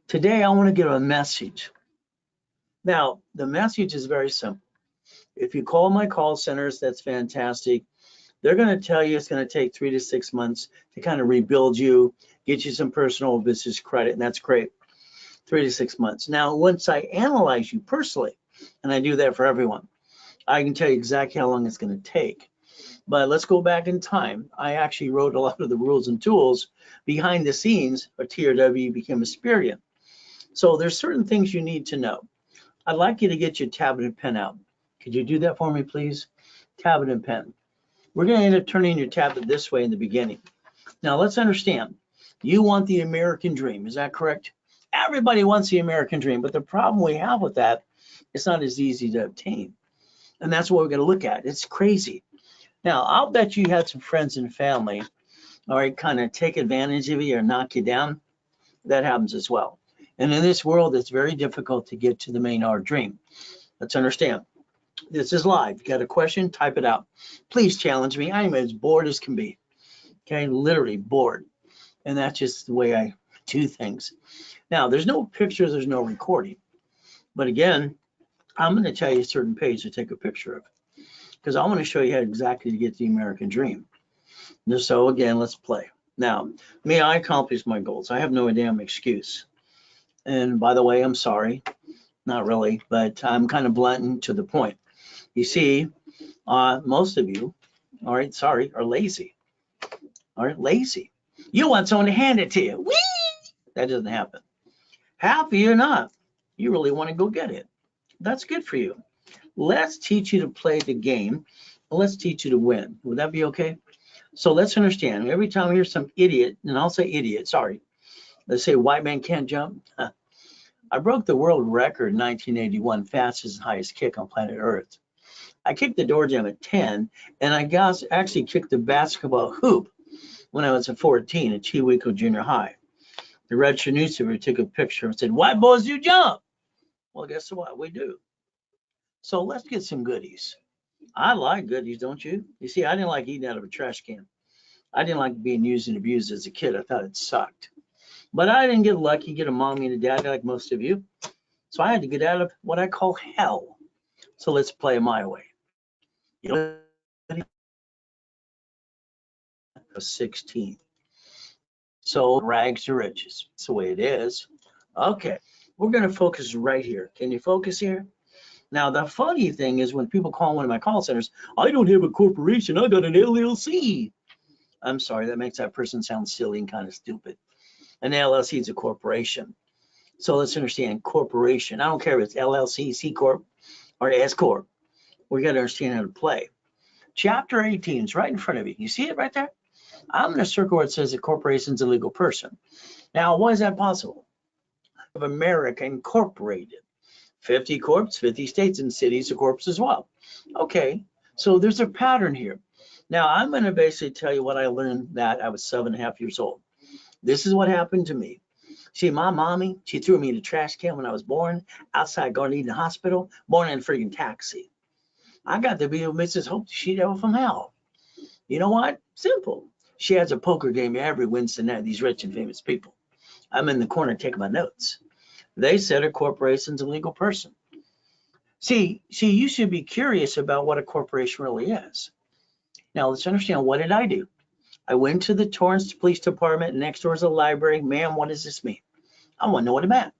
Today, I want to give a message. Now, the message is very simple. If you call my call centers, that's fantastic. They're going to tell you it's going to take 3 to 6 months to kind of rebuild you, get you some personal business credit, and that's great. 3 to 6 months. Now, once I analyze you personally, and I do that for everyone, I can tell you exactly how long it's going to take. But let's go back in time. I actually wrote a lot of the rules and tools behind the scenes of TRW became Experian. So there's certain things you need to know. I'd like you to get your tablet and pen out. Could you do that for me, please? Tablet and pen. We're going to end up turning your tablet this way in the beginning. Now, let's understand. You want the American dream. Is that correct? Everybody wants the American dream, but the problem we have with that, it's not as easy to obtain. And that's what we're going to look at. It's crazy. Now, I'll bet you had some friends and family, all right, kind of take advantage of you or knock you down. That happens as well. And in this world, it's very difficult to get to the main art dream. Let's understand. This is live. You got a question? Type it out. Please challenge me. I am as bored as can be. Okay, literally bored. And that's just the way I do things. Now, there's no pictures, there's no recording. But again, I'm going to tell you a certain page to take a picture of, because I want to show you how exactly to get the American dream. So again, let's play. Now, may I accomplish my goals? I have no damn excuse. And by the way, I'm sorry. Not really, but I'm kind of blunt and to the point. You see, most of you, all right, sorry, are lazy. All right, lazy. You want someone to hand it to you. Whee! That doesn't happen. Half of you are not. You really want to go get it. That's good for you. Let's teach you to play the game. Let's teach you to win. Would that be okay? So let's understand. Every time I hear some idiot, and I'll say idiot, sorry. Let's say white man can't jump. I broke the world record in 1981, fastest and highest kick on planet Earth. I kicked the door jam at 10, and I actually kicked the basketball hoop when I was at 14 at Chihuahua Junior High. The Register newspaper took a picture and said, "White boys do jump." Well, guess what? We do. So let's get some goodies. I like goodies, don't you? You see, I didn't like eating out of a trash can. I didn't like being used and abused as a kid. I thought it sucked. But I didn't get lucky, get a mommy and a daddy like most of you. So I had to get out of what I call hell. So let's play my way. You know, 16. So rags to riches. That's the way it is. Okay, we're going to focus right here. Can you focus here? Now, the funny thing is when people call one of my call centers, I don't have a corporation, I got an LLC. I'm sorry, that makes that person sound silly and kind of stupid. An LLC is a corporation. So let's understand corporation. I don't care if it's LLC, C Corp, or S Corp. We got to understand how to play. Chapter 18 is right in front of you. You see it right there? I'm going to circle where it says a corporation is a legal person. Now, why is that possible? Of America Incorporated. 50 corps, 50 states and cities are corps as well. Okay, so there's a pattern here. Now, I'm going to basically tell you what I learned that I was 7.5 years old. This is what happened to me. See, my mommy, she threw me in a trash can when I was born, outside Garden Hospital, born in a freaking taxi. I got to be with Mrs. Hope, the she-devil from hell. You know what? Simple. She has a poker game every Wednesday night, these rich and famous people. I'm in the corner taking my notes. They said a corporation's a legal person. See, you should be curious about what a corporation really is. Now, let's understand, what did I do? I went to the Torrance Police Department. Next door is a library. Ma'am, what does this mean? I want to know what it meant.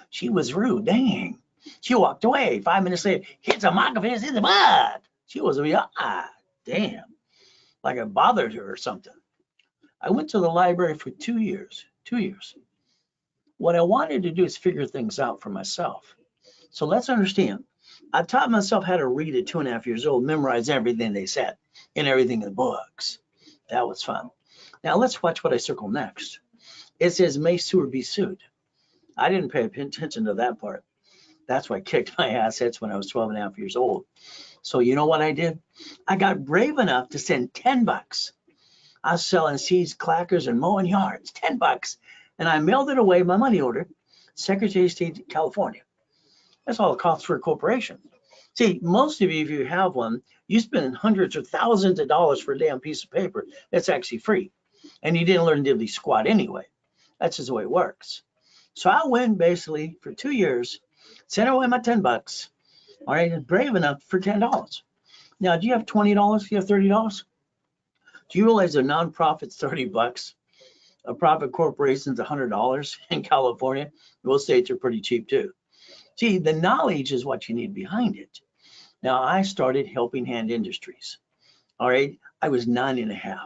She was rude. Dang. She walked away. 5 minutes later, hits a microphone in the mud. She was, damn. Like I bothered her or something. I went to the library for 2 years. 2 years. What I wanted to do is figure things out for myself. So let's understand. I taught myself how to read at 2.5 years old, memorize everything they said and everything in the books. That was fun. Now let's watch what I circle next. It says, may sue or be sued. I didn't pay attention to that part. That's why I kicked my assets when I was 12.5 years old. So you know what I did? I got brave enough to send $10. I was selling seeds, clackers, and mowing yards, $10. And I mailed it away, my money order, Secretary of State, California. That's all it costs for a corporation. See, most of you, if you have one, you spend hundreds or thousands of dollars for a damn piece of paper that's actually free. And you didn't learn diddly squat anyway. That's just the way it works. So I went basically for 2 years, sent away my $10. All right, and brave enough for $10. Now, do you have $20? Do you have $30? Do you realize a nonprofit's $30? A private corporation's $100 in California? Most states are pretty cheap too. See, the knowledge is what you need behind it. Now, I started Helping Hand Industries. All right, I was 9.5.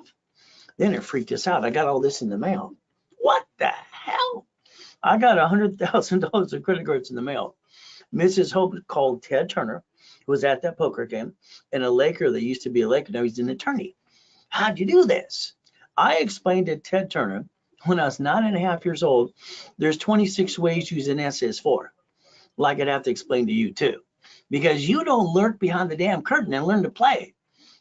Then it freaked us out. I got all this in the mail. What the hell? I got $100,000 of credit cards in the mail. Mrs. Hope called Ted Turner, who was at that poker game, and a Laker that used to be a Laker, now he's an attorney. How'd you do this? I explained to Ted Turner when I was 9.5 years old, there's 26 ways to use an SS4. Like I'd have to explain to you too. Because you don't lurk behind the damn curtain and learn to play.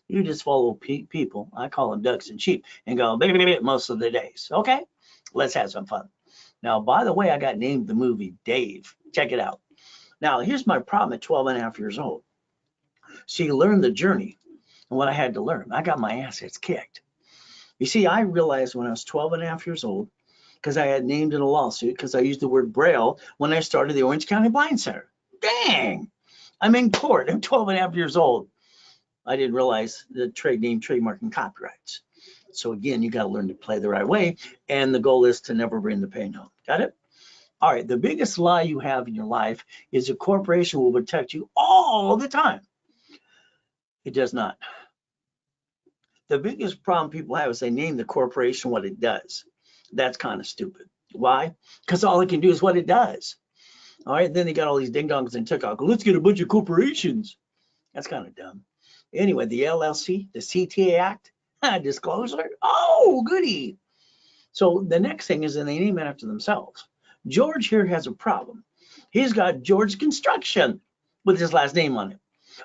You just follow people, I call them ducks and sheep, and go most of the days. Okay, let's have some fun. Now, by the way, I got named the movie Dave. Check it out. Now, here's my problem at 12.5 years old. So you learn the journey and what I had to learn. I got my assets kicked. You see, I realized when I was 12.5 years old, because I had named in a lawsuit, because I used the word Braille when I started the Orange County Blind Center. Dang, I'm in court. I'm 12.5 years old. I didn't realize the trade name, trademark, and copyrights. So again, you got to learn to play the right way. And the goal is to never bring the pain home. Got it? All right. The biggest lie you have in your life is a corporation will protect you all the time. It does not. The biggest problem people have is they name the corporation what it does. That's kind of stupid. Why? Because all it can do is what it does. All right. Then they got all these ding dongs and TikTok. Let's get a bunch of corporations. That's kind of dumb. Anyway, the LLC, the CTA Act, disclosure. Oh, goody. So the next thing is, they name it after themselves. George here has a problem. He's got George Construction with his last name on it.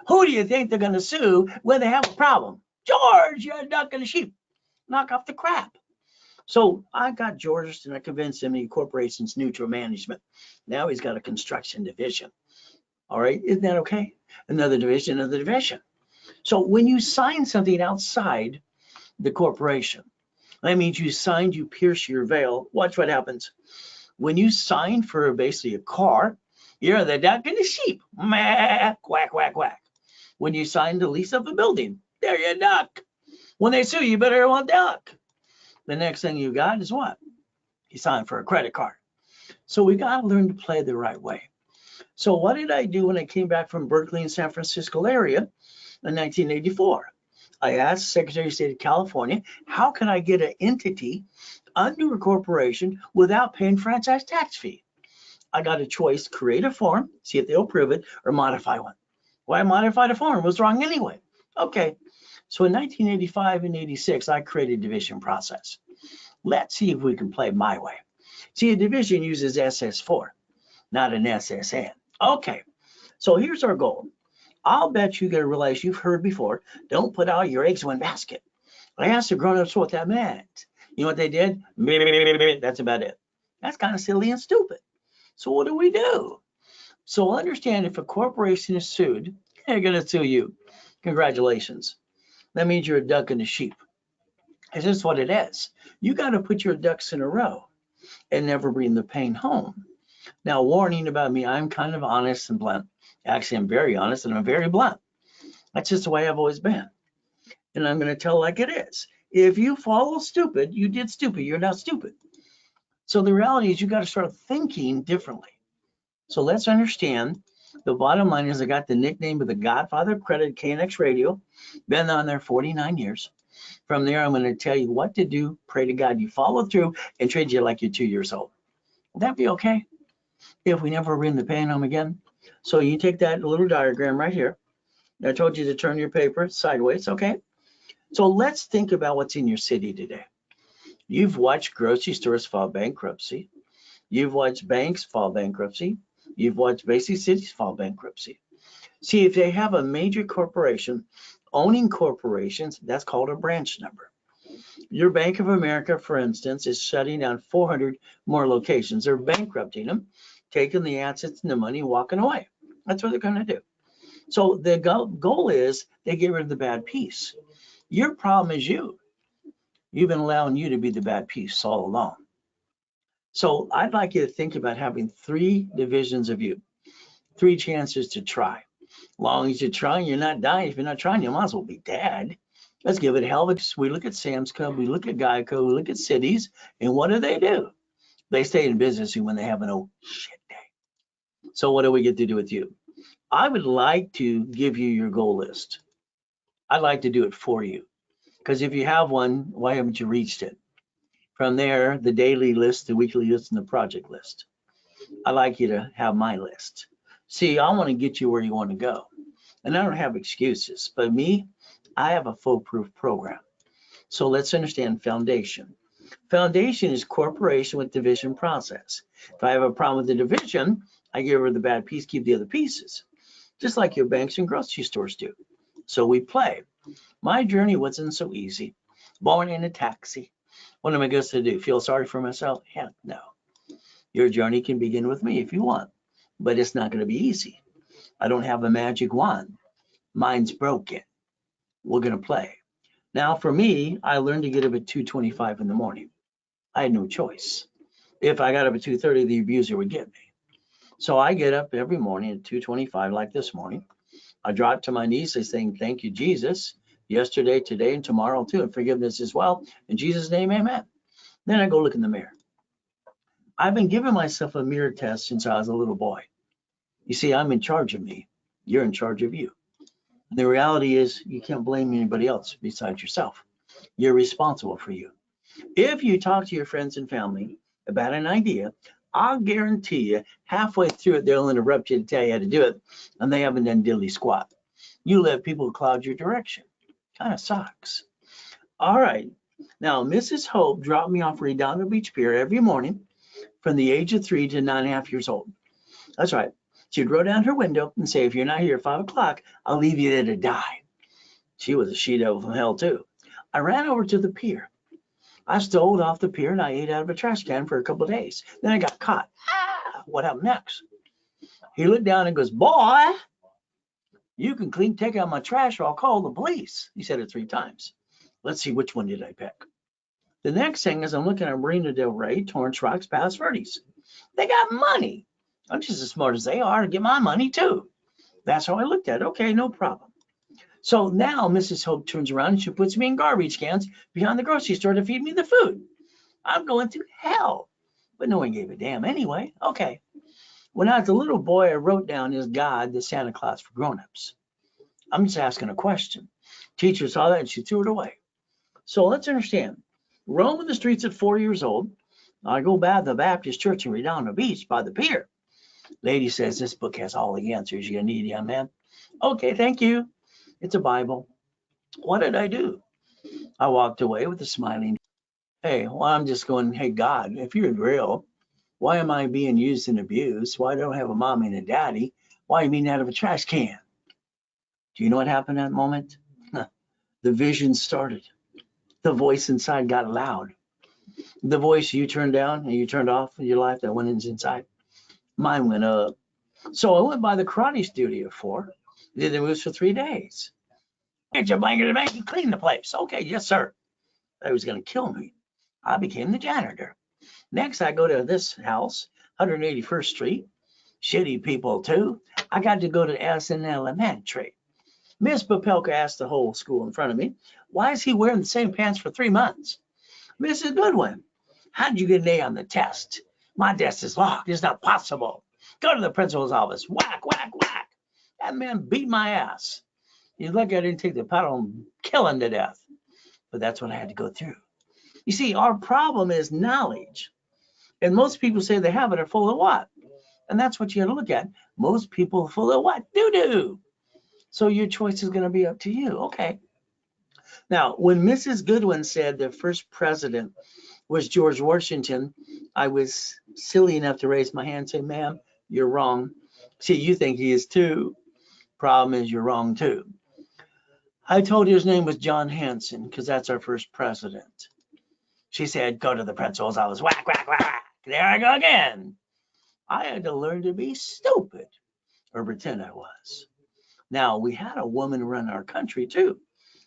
Who do you think they're going to sue when they have a problem? George, you're a duck and a sheep. Knock off the crap. So I got George and I convinced him the corporation's neutral management. Now he's got a construction division. All right, isn't that okay? Another division, another division. So when you sign something outside the corporation, that means you signed, you pierce your veil. Watch what happens. When you sign for basically a car, you're the duck and the sheep. Meh, quack, quack, quack. When you sign the lease of a building, there you duck. When they sue you, better want duck. The next thing you got is what? You signed for a credit card. So we got to learn to play the right way. So what did I do when I came back from Berkeley and San Francisco area in 1984? I asked Secretary of State of California, how can I get an entity under a corporation without paying franchise tax fee? I got a choice: create a form, see if they'll approve it, or modify one. Why modify the form? What's wrong anyway? Okay. So in 1985 and 86, I created a division process. Let's see if we can play my way. See, a division uses SS4, not an SSN. Okay, so here's our goal. I'll bet you're going to realize you've heard before, don't put all your eggs in one basket. I asked the grown-ups what that meant. You know what they did? That's about it. That's kind of silly and stupid. So what do? So understand, if a corporation is sued, they're going to sue you. Congratulations. That means you're a duck and a sheep. It's just what it is. You got to put your ducks in a row and never bring the pain home. Now, warning about me, I'm kind of honest and blunt. Actually, I'm very honest and I'm very blunt. That's just the way I've always been. And I'm going to tell like it is. If you follow stupid, you did stupid. You're not stupid. So the reality is you got to start thinking differently. So let's understand. The bottom line is I got the nickname of the Godfather of Credit, KNX Radio. Been on there 49 years. From there, I'm going to tell you what to do. Pray to God you follow through and treat you like you're 2 years old. Would that be okay if we never bring the pain home again? So you take that little diagram right here. I told you to turn your paper sideways, okay? So let's think about what's in your city today. You've watched grocery stores file bankruptcy. You've watched banks file bankruptcy. You've watched basic cities file bankruptcy. See, if they have a major corporation owning corporations, that's called a branch number. Your Bank of America, for instance, is shutting down 400 more locations. They're bankrupting them, taking the assets and the money, walking away. That's what they're going to do. So the goal is they get rid of the bad piece. Your problem is you. You've been allowing you to be the bad piece all along. So I'd like you to think about having 3 divisions of you, 3 chances to try. Long as you're trying, you're not dying. If you're not trying, you might as well be dead. Let's give it a hell of a. We look at Sam's Club, we look at Geico, we look at cities, and what do? They stay in business when they have an oh shit day. So what do we get to do with you? I would like to give you your goal list. I'd like to do it for you. Because if you have one, why haven't you reached it? From there, the daily list, the weekly list, and the project list. I'd like you to have my list. See, I want to get you where you want to go. And I don't have excuses, but me, I have a foolproof program. So let's understand foundation. Foundation is corporation with division process. If I have a problem with the division, I give her the bad piece, keep the other pieces. Just like your banks and grocery stores do. So we play. My journey wasn't so easy. Born in a taxi. What am I supposed to do? Feel sorry for myself? Heck no. Your journey can begin with me if you want, but it's not going to be easy. I don't have a magic wand. Mine's broken. We're going to play. Now, for me, I learned to get up at 2:25 in the morning. I had no choice. If I got up at 2:30, the abuser would get me. So I get up every morning at 2:25, like this morning. I drop to my knees, saying, thank you, Jesus, yesterday, today, and tomorrow too, and forgiveness as well. In Jesus' name, amen. Then I go look in the mirror. I've been giving myself a mirror test since I was a little boy. You see, I'm in charge of me. You're in charge of you. The reality is you can't blame anybody else besides yourself. You're responsible for you. If you talk to your friends and family about an idea, I'll guarantee you halfway through it, they'll interrupt you to tell you how to do it, and they haven't done diddly squat. You let people cloud your direction. Kind of sucks. All right. Now, Mrs. Hope dropped me off Redondo Beach Pier every morning from the age of 3 to 9.5 years old. That's right. She'd roll down her window and say, if you're not here at 5 o'clock, I'll leave you there to die. She was a she-devil from hell, too. I ran over to the pier. I stole off the pier and I ate out of a trash can for a couple of days. Then I got caught. What happened next? He looked down and goes, boy, you can take out my trash or I'll call the police. He said it 3 times. Let's see, which one did I pick? The next thing is I'm looking at Marina Del Rey, Torrance Rocks, Palos Verdes. They got money. I'm just as smart as they are to get my money too. That's how I looked at it. Okay, no problem. So now Mrs. Hope turns around and she puts me in garbage cans behind the grocery store to feed me the food. I'm going through hell, but no one gave a damn anyway. Okay. When I was a little boy, I wrote down as God the Santa Claus for grown-ups. I'm just asking a question. Teacher saw that and she threw it away. So let's understand. Roaming the streets at 4 years old, I go by the Baptist Church in Redondo Beach by the pier. Lady says, this book has all the answers you need, young man. Okay, thank you. It's a Bible. What did I do? I walked away with a smiling. Hey, well, I'm just going, hey, God, if you're real, why am I being used and abused? Why don't I have a mommy and a daddy? Why are you being out of a trash can? Do you know what happened at that moment? The vision started. The voice inside got loud. The voice you turned down and you turned off in your life that went inside, mine went up. So I went by the karate studio did the moves for 3 days. Get your blanket and clean the place. Okay, yes, sir. They was going to kill me. I became the janitor. Next, I go to this house, 181st Street. Shitty people, too. I got to go to Addison Elementary. Miss Popelka asked the whole school in front of me, why is he wearing the same pants for 3 months? Mrs. Goodwin, how did you get an A on the test? My desk is locked. It's not possible. Go to the principal's office. Whack, whack, whack. That man beat my ass. You're lucky I didn't take the paddle and kill him to death. But that's what I had to go through. You see, our problem is knowledge. And most people say they have it are full of what? And that's what you got to look at. Most people are full of what? Doo-doo. So your choice is going to be up to you. Okay. Now, when Mrs. Goodwin said the first president was George Washington, I was silly enough to raise my hand and say, ma'am, you're wrong. See, you think he is too. Problem is you're wrong too. I told you his name was John Hanson because that's our first president. She said, go to the principal's office. Whack, whack, whack. There I go again. I had to learn to be stupid or pretend I was. Now, we had a woman run our country too.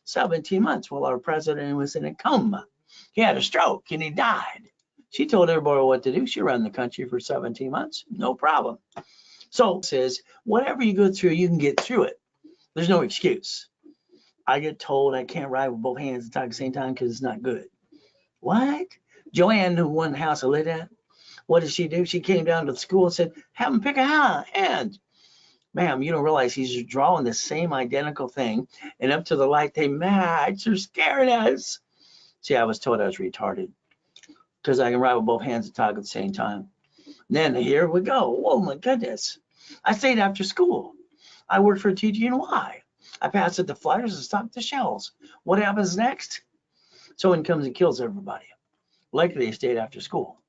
17 months while our president was in a coma. He had a stroke and he died. She told everybody what to do. She ran the country for 17 months, no problem. So it says, whatever you go through, you can get through it. There's no excuse. I get told I can't ride with both hands at the same time because it's not good. What? Joanne, who won the house I lived at, what did she do? She came down to the school and said, have him pick a hand. Ma'am, you don't realize he's drawing the same identical thing, and up to the light they match. They're scaring us. See, I was told I was retarded because I can ride with both hands and talk at the same time. And then here we go. Oh my goodness. I stayed after school. I worked for TG&Y. I passed at the flyers and stopped the shells. What happens next? Someone comes and kills everybody. Likely they stayed after school.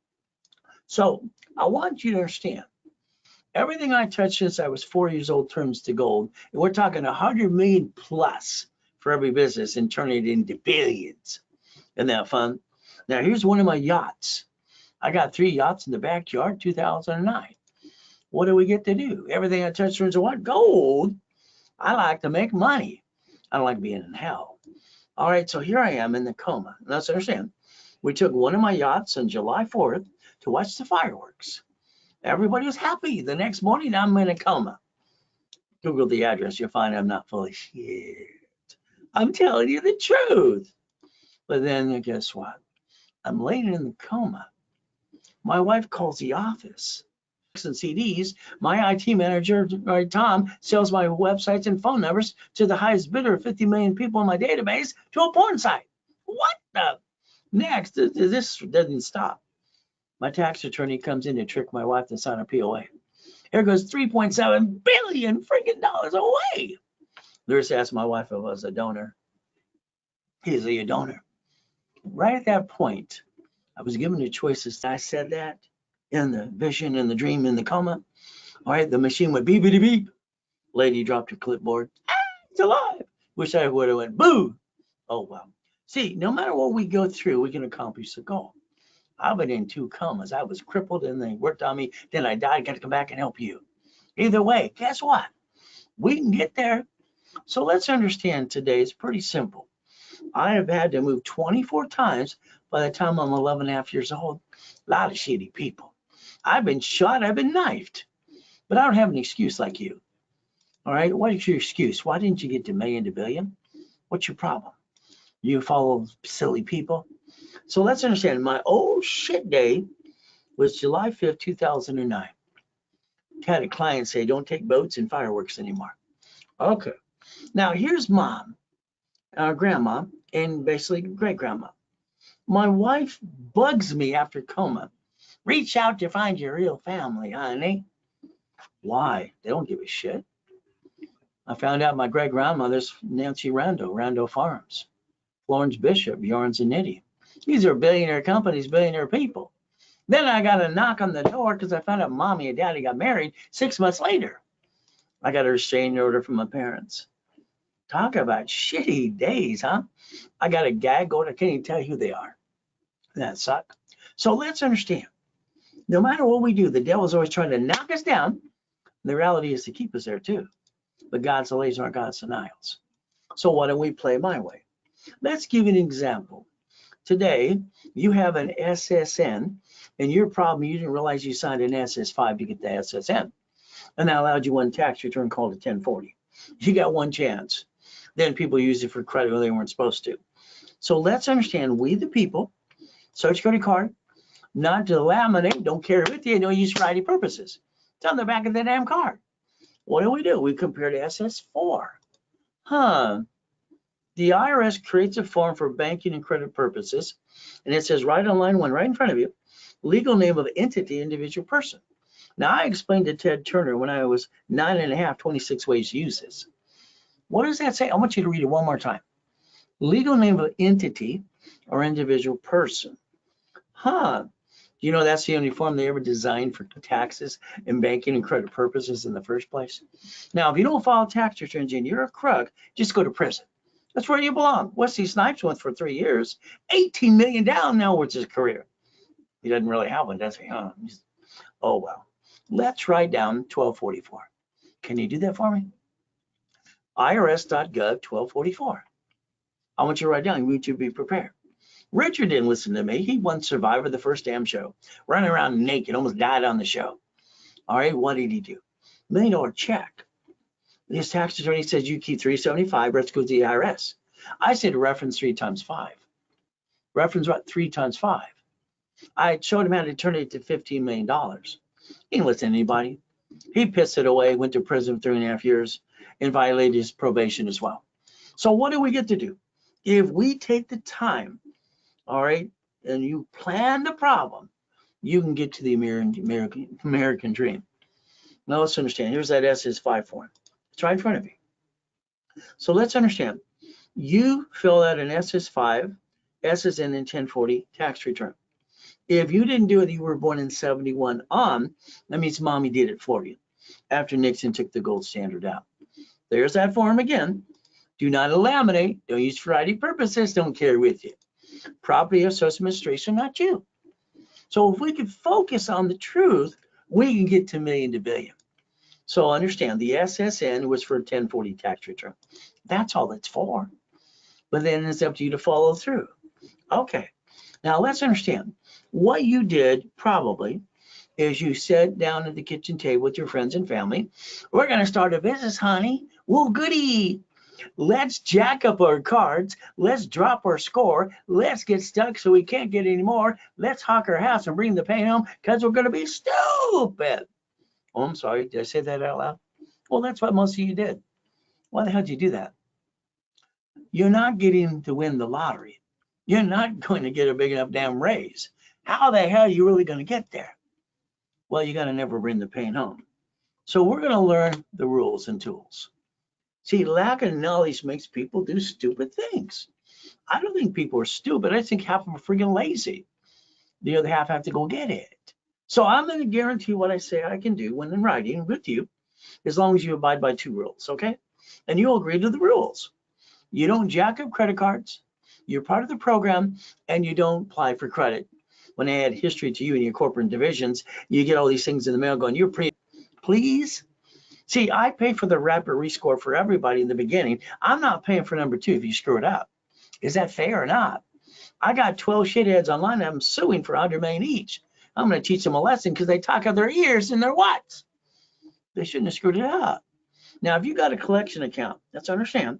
So I want you to understand, everything I touched since I was 4 years old turns to gold. And we're talking 100 million plus for every business and turn it into billions. Isn't that fun? Now here's one of my yachts. I got 3 yachts in the backyard, 2009. What do we get to do? Everything I touch turns to what? Gold. I like to make money. I don't like being in hell. All right, so here I am in the coma. Let's understand. We took one of my yachts on July 4th to watch the fireworks. Everybody was happy. The next morning, I'm in a coma. Google the address. You'll find I'm not full of shit. I'm telling you the truth. But then guess what? I'm laying in the coma. My wife calls the office. And CDs, my IT manager, Tom, sells my websites and phone numbers to the highest bidder of 50 million people in my database to a porn site. What the? Next, this doesn't stop. My tax attorney comes in to trick my wife to sign a POA. Here goes $3.7 billion freaking dollars away. Nurse asked my wife if I was a donor. Is he a donor? Right at that point, I was given the choices. I said that in the vision, in the dream, in the coma. All right, the machine went beep, beep, beep. Lady dropped her clipboard. Ah, it's alive. Wish I would have went boo. Oh, well. See, no matter what we go through, we can accomplish the goal. I've been in 2 comas. I was crippled and they worked on me. Then I died. Got to come back and help you. Either way, guess what? We can get there. So let's understand today. It's pretty simple. I have had to move 24 times by the time I'm 11 and a half years old. A lot of shitty people. I've been shot. I've been knifed. But I don't have an excuse like you. All right? What is your excuse? Why didn't you get to million to billion? What's your problem? You follow silly people? So let's understand, my oh shit day was July 5th, 2009. Had a client say, don't take boats and fireworks anymore. Okay. Now here's mom, grandma, and basically great grandma. My wife bugs me after coma. Reach out to find your real family, honey. Why? They don't give a shit. I found out my great grandmother's Nancy Rando Farms, Florence Bishop, Yarns and Nitty. These are billionaire companies, billionaire people. Then I got a knock on the door because I found out mommy and daddy got married 6 months later. I got a restraining order from my parents. Talk about shitty days, huh? I got a gag order. I can't even tell you who they are. That sucks. So let's understand. No matter what we do, the devil's always trying to knock us down. The reality is to keep us there too. But God's delays aren't God's denials. So why don't we play my way? Let's give you an example. Today, you have an SSN, and your problem, you didn't realize you signed an SS5 to get the SSN. And that allowed you one tax return called a 1040. You got one chance. Then people use it for credit when they weren't supposed to. So let's understand, we the people, Social Security card, not to laminate, don't carry it with you, don't use for ID purposes. It's on the back of the damn card. What do? We compare to SS4. The IRS creates a form for banking and credit purposes, and it says right on line 1, right in front of you, legal name of entity, individual person. Now, I explained to Ted Turner when I was 9 and a half, 26 ways to use this. What does that say? I want you to read it one more time. Legal name of entity or individual person. You know that's the only form they ever designed for taxes and banking and credit purposes in the first place. Now, if you don't file tax returns and you're a crook, just go to prison. That's where you belong. Wesley Snipes went for 3 years, 18 million down now with his career. He doesn't really have one, does he? Oh, well. Let's write down 1244. Can you do that for me? IRS.gov 1244. I want you to write down. You need to be prepared. Richard didn't listen to me. He won Survivor the first damn show, running around naked, almost died on the show. All right, what did he do? $1 million check. His tax attorney says you keep 375, let's go to the IRS. I said reference 3 times 5. Reference what? 3 times 5. I showed him how to turn it to $15 million. He didn't listen to anybody. He pissed it away, went to prison for 3.5 years, and violated his probation as well. So what do we get to do? If we take the time, all right, and you plan the problem, you can get to the American dream. Now let's understand. Here's that SS5 form. It's right in front of you. So let's understand. You fill out an SS5, SSN in 1040 tax return. If you didn't do it, you were born in 71 on, that means mommy did it for you after Nixon took the gold standard out. There's that form again. Do not laminate. Don't use for ID purposes. Don't carry with you. Property of Social Administration, not you. So if we can focus on the truth, we can get to million to billion. So understand the SSN was for 1040 tax return. That's all it's for. But then it's up to you to follow through. Okay. Now let's understand what you did probably is you sat down at the kitchen table with your friends and family. We're going to start a business, honey. Woo, goody. Let's jack up our cards. Let's drop our score. Let's get stuck so we can't get any more. Let's hawk our house and bring the pain home because we're going to be stupid. Oh, I'm sorry. Did I say that out loud? Well, that's what most of you did. Why the hell did you do that? You're not getting to win the lottery. You're not going to get a big enough damn raise. How the hell are you really going to get there? Well, you got to never bring the pain home. So we're going to learn the rules and tools. See, lack of knowledge makes people do stupid things. I don't think people are stupid. I think half of them are freaking lazy. The other half have to go get it. So I'm going to guarantee what I say I can do when in writing with you, as long as you abide by 2 rules, okay? And you'll agree to the rules. You don't jack up credit cards. You're part of the program, and you don't apply for credit. When they add history to you in your corporate divisions, you get all these things in the mail going, you're please. See, I pay for the rapid rescore for everybody in the beginning. I'm not paying for number 2 if you screw it up. Is that fair or not? I got 12 shitheads online I'm suing for $100 million each. I'm going to teach them a lesson because they talk out their ears and their what? They shouldn't have screwed it up. Now, if you got a collection account, let's understand.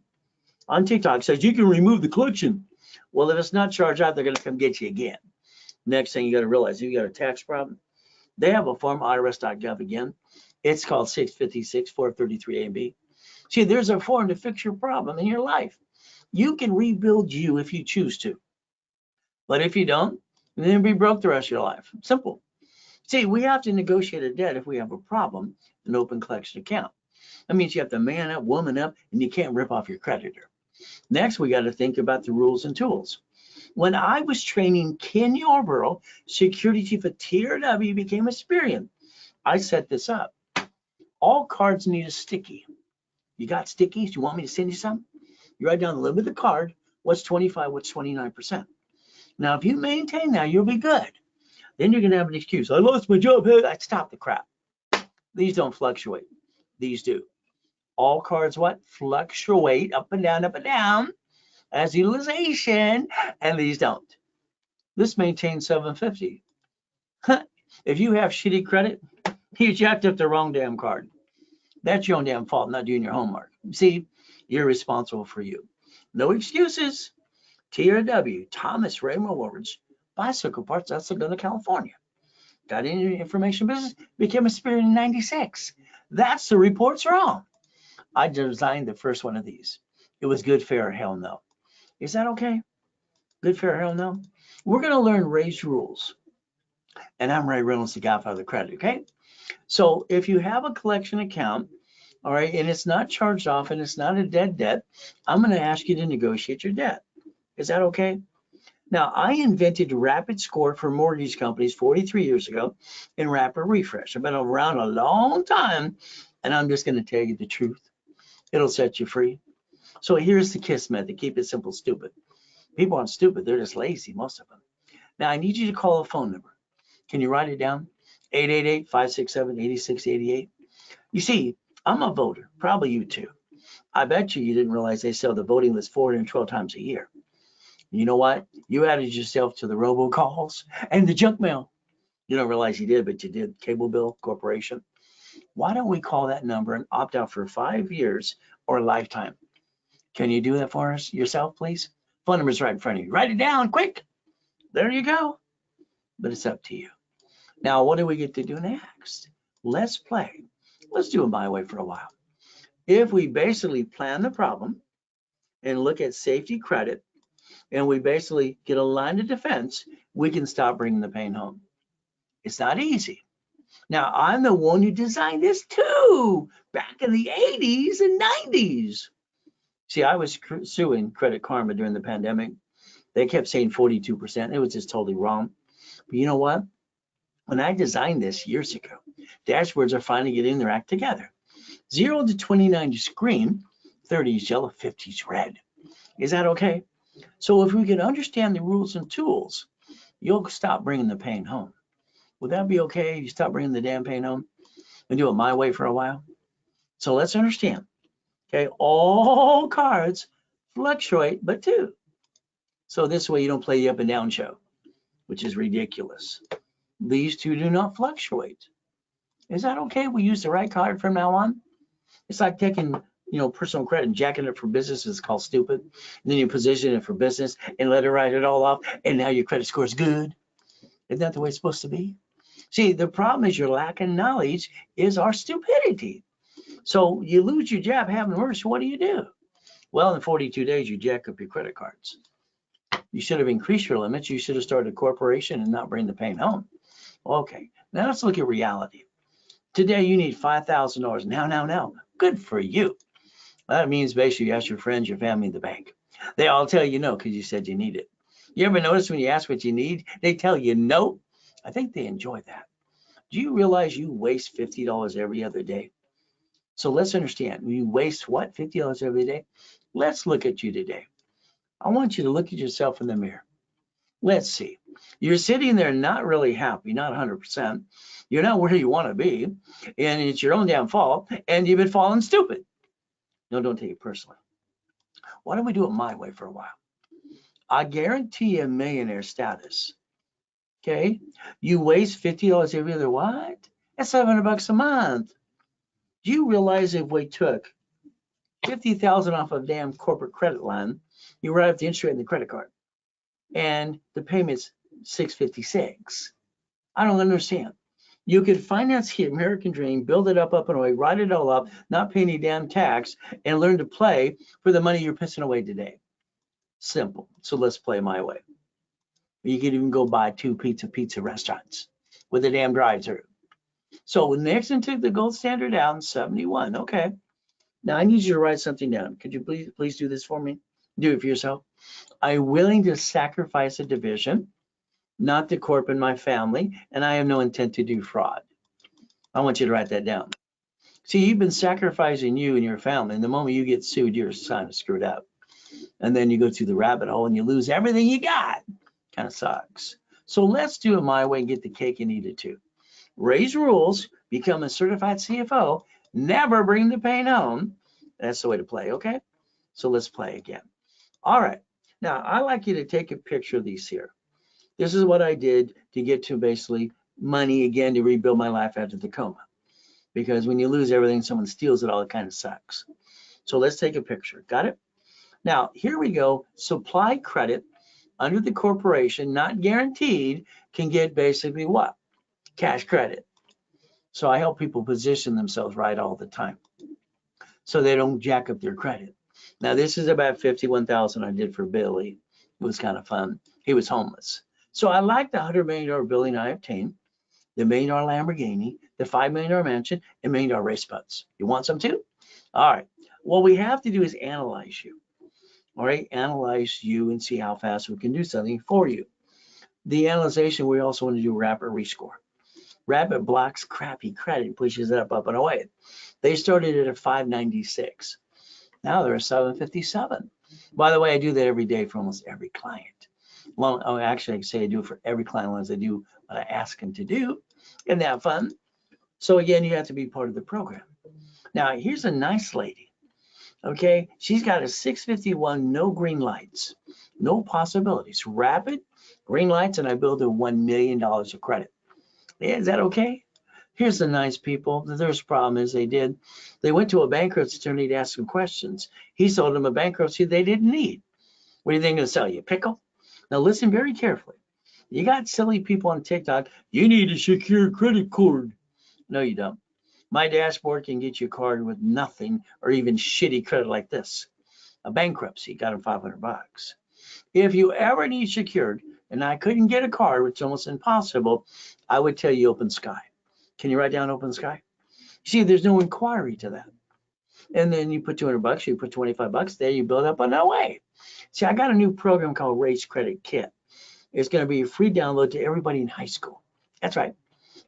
On TikTok, it says you can remove the collection. Well, if it's not charged out, they're going to come get you again. Next thing you got to realize, you got a tax problem. They have a form, irs.gov again. It's called 656 433 A and B. See, there's a form to fix your problem in your life. You can rebuild you if you choose to. But if you don't, then you'll be broke the rest of your life. Simple. See, we have to negotiate a debt if we have a problem, an open collection account. That means you have to man up, woman up, and you can't rip off your creditor. Next, we got to think about the rules and tools. When I was training Ken Yarborough, security chief at TRW, became Experian, I set this up. All cards need a sticky. You got stickies? You want me to send you some? You write down the limit of the card. What's 25? What's 29%? Now, if you maintain that, you'll be good. Then you're going to have an excuse. I lost my job. I stop the crap. These don't fluctuate. These do. All cards what? Fluctuate up and down as utilization, and these don't. This maintains 750. If you have shitty credit, you jacked up the wrong damn card. That's your own damn fault, not doing your homework. See, you're responsible for you. No excuses. TRW, Thomas Raymond Awards, bicycle parts, that's Laguna, California. Got any information business? Became Experian in 96. That's the report's wrong. I designed the first one of these. It was good, fair, hell no. Is that okay? Good, fair, hell no? We're going to learn Ray's rules. And I'm Ray Reynolds, the Godfather of Credit, okay? So if you have a collection account, all right, and it's not charged off and it's not a dead debt, I'm going to ask you to negotiate your debt. Is that okay? Now, I invented Rapid Score for mortgage companies 43 years ago in Rapid Refresh. I've been around a long time, and I'm just going to tell you the truth. It'll set you free. So here's the KISS method. Keep it simple, stupid. People aren't stupid. They're just lazy, most of them. Now, I need you to call a phone number. Can you write it down? 888-567-8688. You see, I'm a voter, probably you too. I bet you didn't realize they sell the voting list 412 times a year. You know what? You added yourself to the robocalls and the junk mail. You don't realize you did, but you did. Cable Bill Corporation. Why don't we call that number and opt out for 5 years or a lifetime? Can you do that for us yourself, please? Phone number's right in front of you. Write it down quick. There you go. But it's up to you. Now, what do we get to do next? Let's play. Let's do it my way for a while. If we basically plan the problem and look at safety credit, and we basically get a line of defense, we can stop bringing the pain home. It's not easy. Now, I'm the one who designed this too, back in the 80s and 90s. See, I was suing Credit Karma during the pandemic. They kept saying 42%. It was just totally wrong. But you know what? When I designed this years ago, dashboards are finally getting their act together. 0 to 29 is green, 30 is yellow, 50 is red. Is that okay? So if we can understand the rules and tools, you'll stop bringing the pain home. Would that be okay? You stop bringing the damn pain home and do it my way for a while? So let's understand, okay? All cards fluctuate, but two. So this way you don't play the up and down show, which is ridiculous. These two do not fluctuate. Is that okay? We use the right card from now on? It's like taking, personal credit and jacking it for business is called stupid. And then you position it for business and let it write it all off, and now your credit score is good. Isn't that the way it's supposed to be? See, the problem is your lack of knowledge is our stupidity. So you lose your job having worse, what do? Well, in 42 days, you jack up your credit cards. You should have increased your limits. You should have started a corporation and not bring the pain home. Okay, now let's look at reality. Today, you need $5,000. Now. Good for you. That means basically you ask your friends, your family, the bank. They all tell you no because you said you need it. You ever notice when you ask what you need, they tell you no? I think they enjoy that. Do you realize you waste $50 every other day? So let's understand, you waste what, $50 every day? Let's look at you today. I want you to look at yourself in the mirror. Let's see. You're sitting there not really happy, not 100%. You're not where you want to be, and it's your own damn fault, and you've been falling stupid. No, don't take it personally. Why don't we do it my way for a while? I guarantee you a millionaire status. Okay? You waste $50 every other what? That's $700 a month. Do you realize if we took $50,000 off of a damn corporate credit line, you write up the interest rate in the credit card, and the payment's $656? I don't understand. You could finance the American dream, build it up and away, write it all up, not pay any damn tax, and learn to play for the money you're pissing away today. Simple. So let's play my way. You could even go buy 2 pizza restaurants with a damn drive-through. So Nixon took the gold standard down in 71. Okay. Now I need you to write something down. Could you please do this for me? Do it for yourself. I'm willing to sacrifice a division, not the corp in my family, and I have no intent to do fraud. I want you to write that down. See, you've been sacrificing you and your family, and the moment you get sued, you're kind of screwed up. And then you go through the rabbit hole and you lose everything you got. Kind of sucks. So let's do it my way and get the cake and eat it too. Raise rules, become a certified CFO, never bring the pain home. That's the way to play, okay? So let's play again. All right. Now, I'd like you to take a picture of these here. This is what I did to get to basically money again to rebuild my life after the coma. Because when you lose everything, someone steals it all, it kind of sucks. So let's take a picture. Got it? Now, here we go. Supply credit under the corporation, not guaranteed, can get basically what? Cash credit. So I help people position themselves right all the time so they don't jack up their credit. Now, this is about $51,000 I did for Billy. It was kind of fun. He was homeless. So I like the $100 million building I obtained, the $1 million Lamborghini, the $5 million mansion, and $1 million race boats. You want some too? All right. What we have to do is analyze you. All right, analyze you and see how fast we can do something for you. The analyzation, we also want to do rapid rescore. Rapid blocks crappy credit, pushes it up and away. They started at a 596. Now they're a 757. By the way, I do that every day for almost every client. Well, actually, I can say I do it for every client as I do what I ask them to do. Isn't that fun? So again, you have to be part of the program. Now, here's a nice lady. Okay, she's got a 651, no green lights. No possibilities. Rapid, green lights, and I build a $1 million of credit. Yeah, is that okay? Here's the nice people. There's a problem is they went to a bankruptcy attorney to ask some questions. He sold them a bankruptcy they didn't need. What do you think going to sell you? Pickle? Now listen very carefully. You got silly people on TikTok. You need a secure credit card. No, you don't. My dashboard can get you a card with nothing or even shitty credit like this. A bankruptcy got him $500. If you ever need secured, and I couldn't get a card, which is almost impossible, I would tell you Open Sky. Can you write down Open Sky? See, there's no inquiry to that. And then you put $200, you put $25 there, you build up on that way. See, I got a new program called Race Credit Kit. It's going to be a free download to everybody in high school. That's right.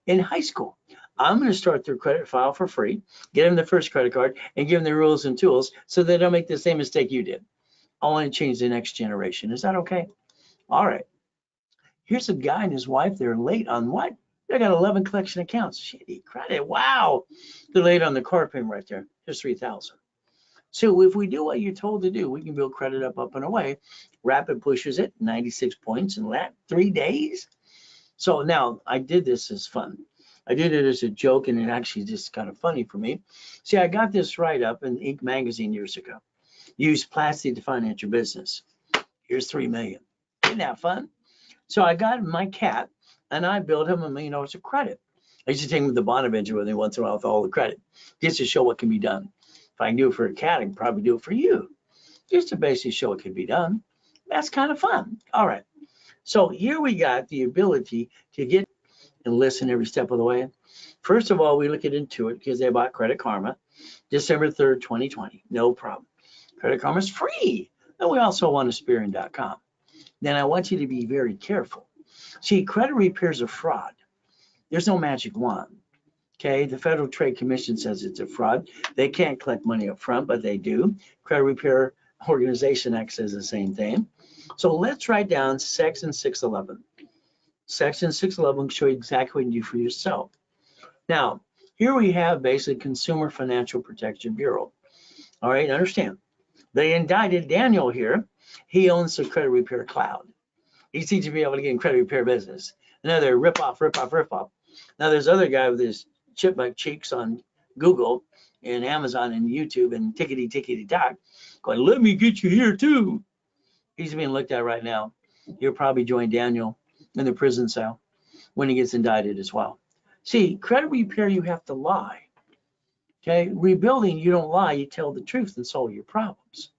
In high school, I'm going to start their credit file for free, get them the first credit card, and give them the rules and tools so they don't make the same mistake you did. I want to change the next generation. Is that okay? All right. Here's a guy and his wife. They're late on what? They got 11 collection accounts. Shitty credit. Wow. They're late on the car payment right there. Here's $3,000. So if we do what you're told to do, we can build credit up and away. Rapid pushes it 96 points in that 3 days. So now I did this as fun. I did it as a joke, and it actually just kind of funny for me. See, I got this write-up in Inc. magazine years ago. Use plastic to finance your business. Here's $3 million. Isn't that fun? So I got my cat, and I built him $1 million of credit. I used to take him to the Bonaventure with me once in a while with all the credit, just to show what can be done. If I can do it for a cat, I can probably do it for you, just to basically show what can be done. That's kind of fun. All right. So here we got the ability to get and listen every step of the way. First of all, we look at Intuit because they bought Credit Karma, December 3rd, 2020. No problem. Credit Karma is free. And we also want Aspirion.com. Then I want you to be very careful. See, credit repair is a fraud. There's no magic wand. Okay, the Federal Trade Commission says it's a fraud. They can't collect money up front, but they do. Credit Repair Organization Act says the same thing. So let's write down Section 611. Section 611 will show you exactly what you do for yourself. Now, here we have basically Consumer Financial Protection Bureau. All right, understand. They indicted Daniel here. He owns the Credit Repair Cloud. He seems to be able to get in credit repair business. Another rip off. Now there's other guy with his chipmunk cheeks on Google and Amazon and YouTube and tickety tock going, let me get you here too. He's being looked at right now. He'll probably join Daniel in the prison cell when he gets indicted as well. See, credit repair, you have to lie. Okay, rebuilding, you don't lie, you tell the truth and solve your problems.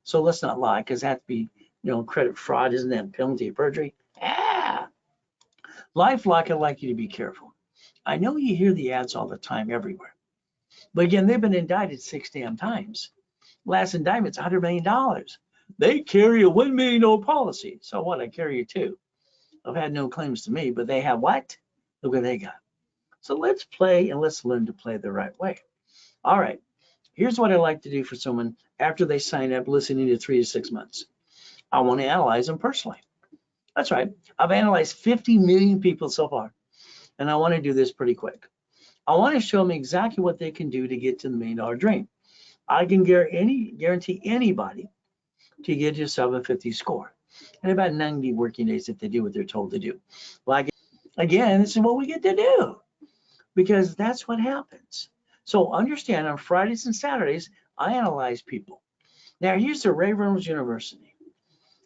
So let's not lie, because that'd be, credit fraud, isn't that penalty of perjury? LifeLock, I'd like you to be careful. I know you hear the ads all the time everywhere, but again, they've been indicted 6 damn times. Last indictment's $100 million. They carry a $1 million policy. So what? I carry 2. I've had no claims to me, but they have what? Look what they got. So let's play and let's learn to play the right way. All right. Here's what I like to do for someone after they sign up, listening to 3 to 6 months. I want to analyze them personally. That's right. I've analyzed 50 million people so far, and I want to do this pretty quick. I want to show them exactly what they can do to get to the $1 million dream. I can guarantee anybody to get to a 750 score in about 90 working days if they do what they're told to do. Like, again, this is what we get to do because that's what happens. So understand, on Fridays and Saturdays, I analyze people. Now, here's the Ray Reynolds University.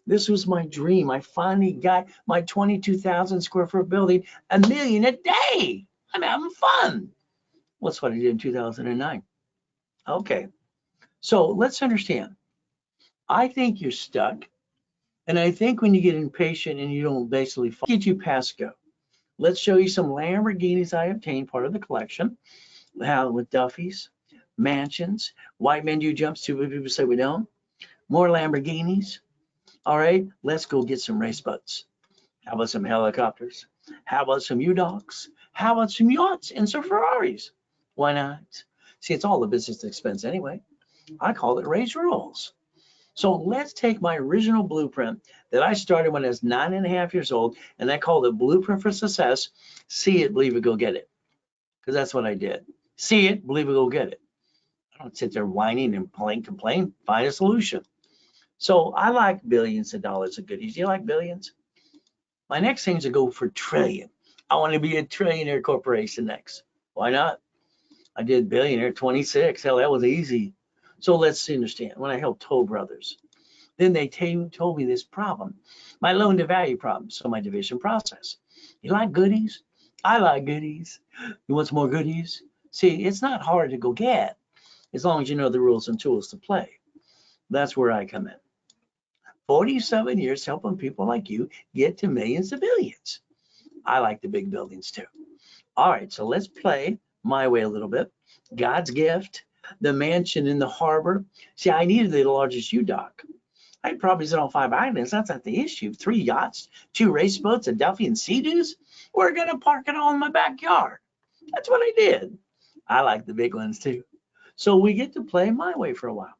This was my dream. I finally got my 22,000 square foot building, $1 million a day. I'm having fun. That's what I did in 2009. Okay, so let's understand. I think you're stuck, and I think when you get impatient and you don't basically get you past go. Let's show you some Lamborghinis I obtained, part of the collection, with Duffys, mansions, white men do jumps too, but people say we don't. More Lamborghinis. All right, let's go get some race boats. How about some helicopters? How about some U-Dogs? How about some yachts and some Ferraris? Why not? See, it's all the business expense anyway. I call it Ray's Rules. So let's take my original blueprint that I started when I was 9.5 years old, and I called it Blueprint for Success. See it, believe it, go get it. Because that's what I did. See it, believe it, go get it. I don't sit there whining and complain. Find a solution. So I like billions of dollars of goodies. You like billions? My next thing is to go for trillion. I want to be a trillionaire corporation next. Why not? I did billionaire 26. Hell, that was easy. So let's understand. When I helped Toll Brothers, then they told me this problem, my loan to value problem. So my division process. You like goodies? I like goodies. You want some more goodies? See, it's not hard to go get as long as you know the rules and tools to play. That's where I come in. 47 years helping people like you get to millions of billions. I like the big buildings too. All right, so let's play my way a little bit. God's gift, the mansion in the harbor. See, I needed the largest U-Dock. I had properties on 5 islands. That's not the issue. 3 yachts, 2 race boats, a Duffy and Sea-Doos. We're going to park it all in my backyard. That's what I did. I like the big ones too. So we get to play my way for a while.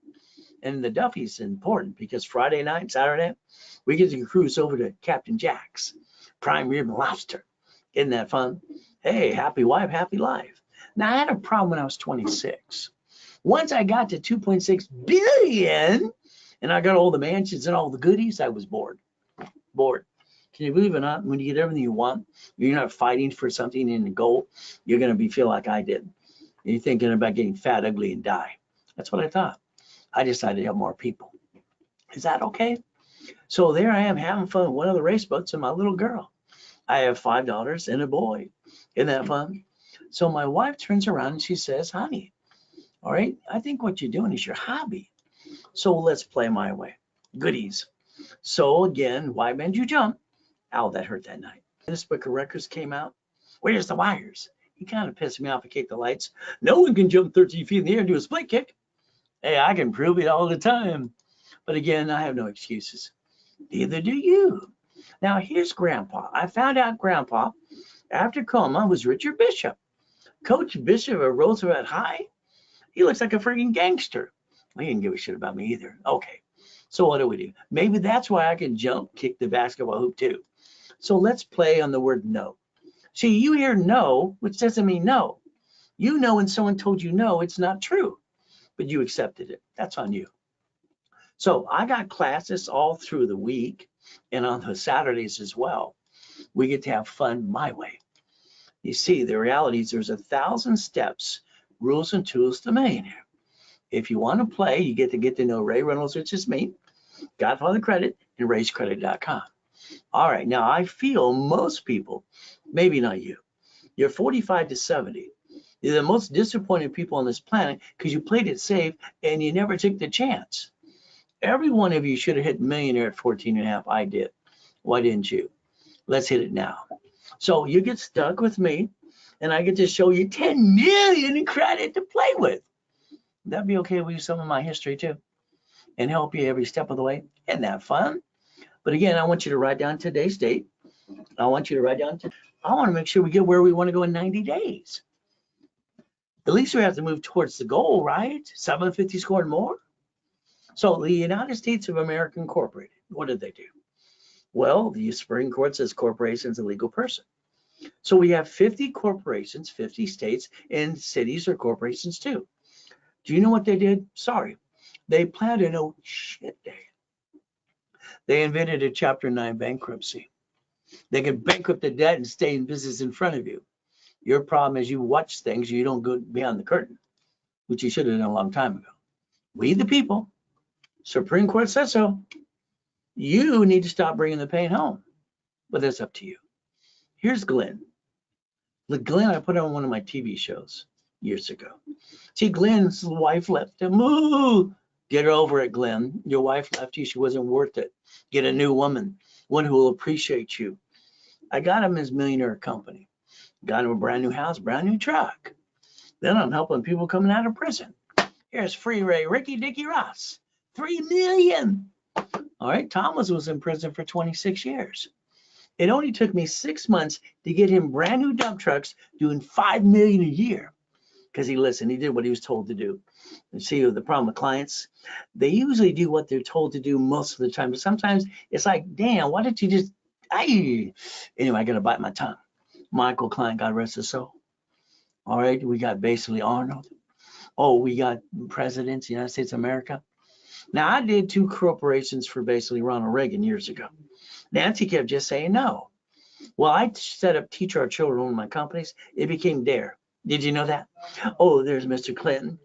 And the Duffy's important because Friday night, Saturday, we get to cruise over to Captain Jack's, prime rib and lobster. Isn't that fun? Hey, happy wife, happy life. Now, I had a problem when I was 26. Once I got to 2.6 billion and I got all the mansions and all the goodies, I was bored. Bored. Can you believe it or not? When you get everything you want, you're not fighting for something in the goal, you're going to feel like I did. You're thinking about getting fat, ugly, and die. That's what I thought. I decided to help more people. Is that okay? So there I am having fun with one of the race boats and my little girl. I have 5 daughters and a boy. Isn't that fun? So my wife turns around and she says, honey, all right, I think what you're doing is your hobby. So let's play my way. Goodies. So again, why bend you jump? Ow, that hurt that night. This book of records came out. Where's the wires? He kind of pissed me off. I kicked the lights. No one can jump 13 feet in the air and do a split kick. Hey, I can prove it all the time. But again, I have no excuses. Neither do you. Now, here's Grandpa. I found out Grandpa, after coma, was Richard Bishop. Coach Bishop of Roosevelt High. He looks like a freaking gangster. He didn't give a shit about me either. Okay, so what do? Maybe that's why I can jump, kick the basketball hoop too. So let's play on the word no. See, you hear no, which doesn't mean no. You know when someone told you no, it's not true, but you accepted it. That's on you. So I got classes all through the week and on the Saturdays as well. We get to have fun my way. You see, the reality is there's 1,000 steps, rules and tools to millionaire. If you want to play, you get to know Ray Reynolds, which is me, Godfather Credit, and RaceCredit.com. All right, now I feel most people, maybe not you, you're 45 to 70. You're the most disappointed people on this planet because you played it safe and you never took the chance. Every one of you should have hit millionaire at 14 and a half. I did. Why didn't you? Let's hit it now. So you get stuck with me and I get to show you 10 million in credit to play with. That'd be okay with you, some of my history too, and help you every step of the way. Isn't that fun? But again, I want you to write down today's date. I want you to write down, I want to make sure we get where we want to go in 90 days. At least we have to move towards the goal, right? 750 scored more. So the United States of America Incorporated, what did they do? Well, the Supreme Court says corporation's a legal person. So we have 50 corporations, 50 states, and cities or corporations too. Do you know what they did? Sorry. They planned a no shit day. They invented a Chapter 9 bankruptcy. They can bankrupt the debt and stay in business in front of you. Your problem is you watch things, you don't go beyond the curtain, which you should have done a long time ago. We the people, Supreme Court says so. You need to stop bringing the pain home, but that's up to you. Here's Glenn. Glenn, I put on one of my TV shows years ago. See, Glenn's wife left him. Ooh, get over it, Glenn. Your wife left you. She wasn't worth it. Get a new woman, one who will appreciate you. I got him his millionaire company. Got him a brand new house, brand new truck. Then I'm helping people coming out of prison. Here's Free Ray, Ricky Dicky Ross, 3 million. All right, Thomas was in prison for 26 years. It only took me 6 months to get him brand new dump trucks doing 5 million a year because he listened. He did what he was told to do. And see, the problem with clients, they usually do what they're told to do most of the time. But sometimes it's like, damn, why didn't you just, anyway, I got to bite my tongue. Michael Klein, God rest his soul. All right, we got basically Arnold. Oh, we got presidents, United States of America. Now, I did 2 corporations for basically Ronald Reagan years ago. Nancy kept just saying no. Well, I set up Teach Our Children, one of my companies. It became DARE. Did you know that? Oh, there's Mr. Clinton.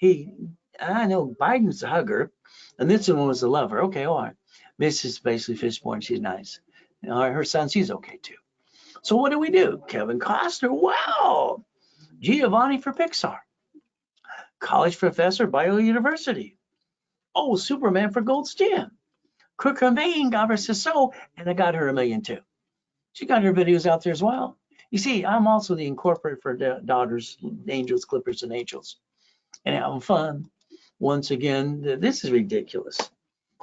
I know Biden's a hugger, and this one was a lover. Okay, all right. Mrs. basically Fishborn, she's nice. All right, her son, she's okay too. So what do? Kevin Costner, wow. Giovanni for Pixar. College professor, Bio University. Oh, Superman for Gold's Gym. Kurt Cobain got her so, and I got her $1 million too. She got her videos out there as well. You see, I'm also the incorporator for Daughters, Angels, Clippers, and Angels. And having fun. Once again, this is ridiculous.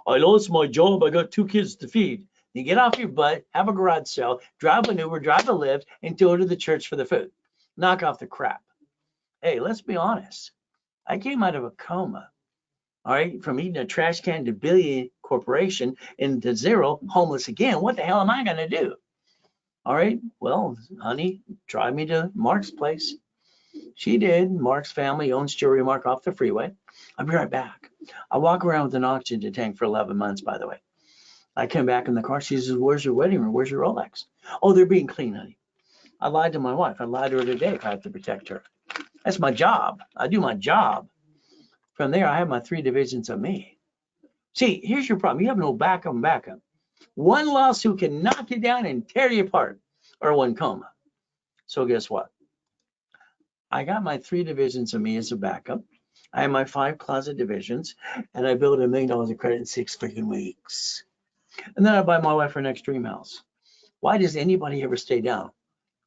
I lost my job. I got 2 kids to feed. You get off your butt, have a garage sale, drive an Uber, drive a Lyft, and go to the church for the food. Knock off the crap. Hey, let's be honest. I came out of a coma, all right, from eating a trash can to billion corporation into zero, homeless again. What the hell am I going to do? All right, well, honey, drive me to Mark's place. She did. Mark's family owns Jewelry Mark off the freeway. I'll be right back. I walk around with an oxygen tank for 11 months, by the way. I come back in the car. She says, where's your wedding ring? Where's your Rolex? Oh, they're being clean, honey. I lied to my wife. I lied to her today if I have to protect her. That's my job. I do my job. From there, I have my 3 divisions of me. See, here's your problem. You have no backup. One lawsuit can knock you down and tear you apart, or one coma. So guess what? I got my 3 divisions of me as a backup. I have my 5 closet divisions, and I build $1 million of credit in 6 freaking weeks. And then I buy my wife her next dream house. Why does anybody ever stay down?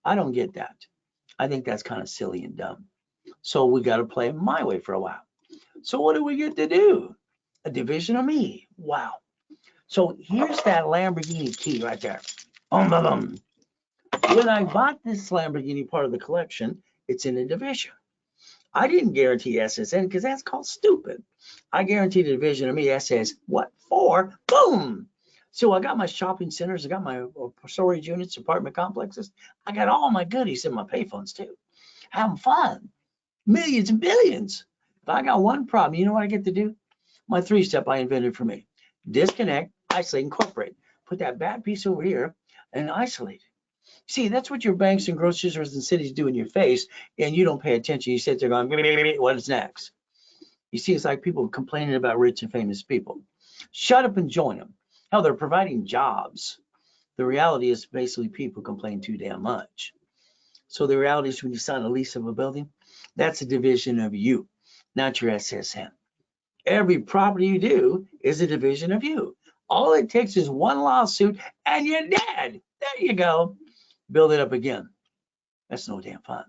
I don't get that. I think that's kind of silly and dumb. So we got to play it my way for a while. So what do we get to do? A division of me. Wow. So here's that Lamborghini key right there. When I bought this Lamborghini part of the collection, it's in a division. I didn't guarantee SSN because that's called stupid. I guaranteed a division of me that says, what for? Boom. So I got my shopping centers, I got my storage units, apartment complexes. I got all my goodies in my payphones too. Having fun. Millions and billions. If I got one problem, you know what I get to do? My 3-step I invented for me. Disconnect, isolate, incorporate. Put that bad piece over here and isolate it. See, that's what your banks and grocery stores and cities do in your face, and you don't pay attention. You sit there going, what is next? You see, it's like people complaining about rich and famous people. Shut up and join them. Hell, they're providing jobs. The reality is basically people complain too damn much. So the reality is when you sign a lease of a building, that's a division of you, not your SSN. Every property you do is a division of you. All it takes is one lawsuit and you're dead. There you go. Build it up again. That's no damn fun.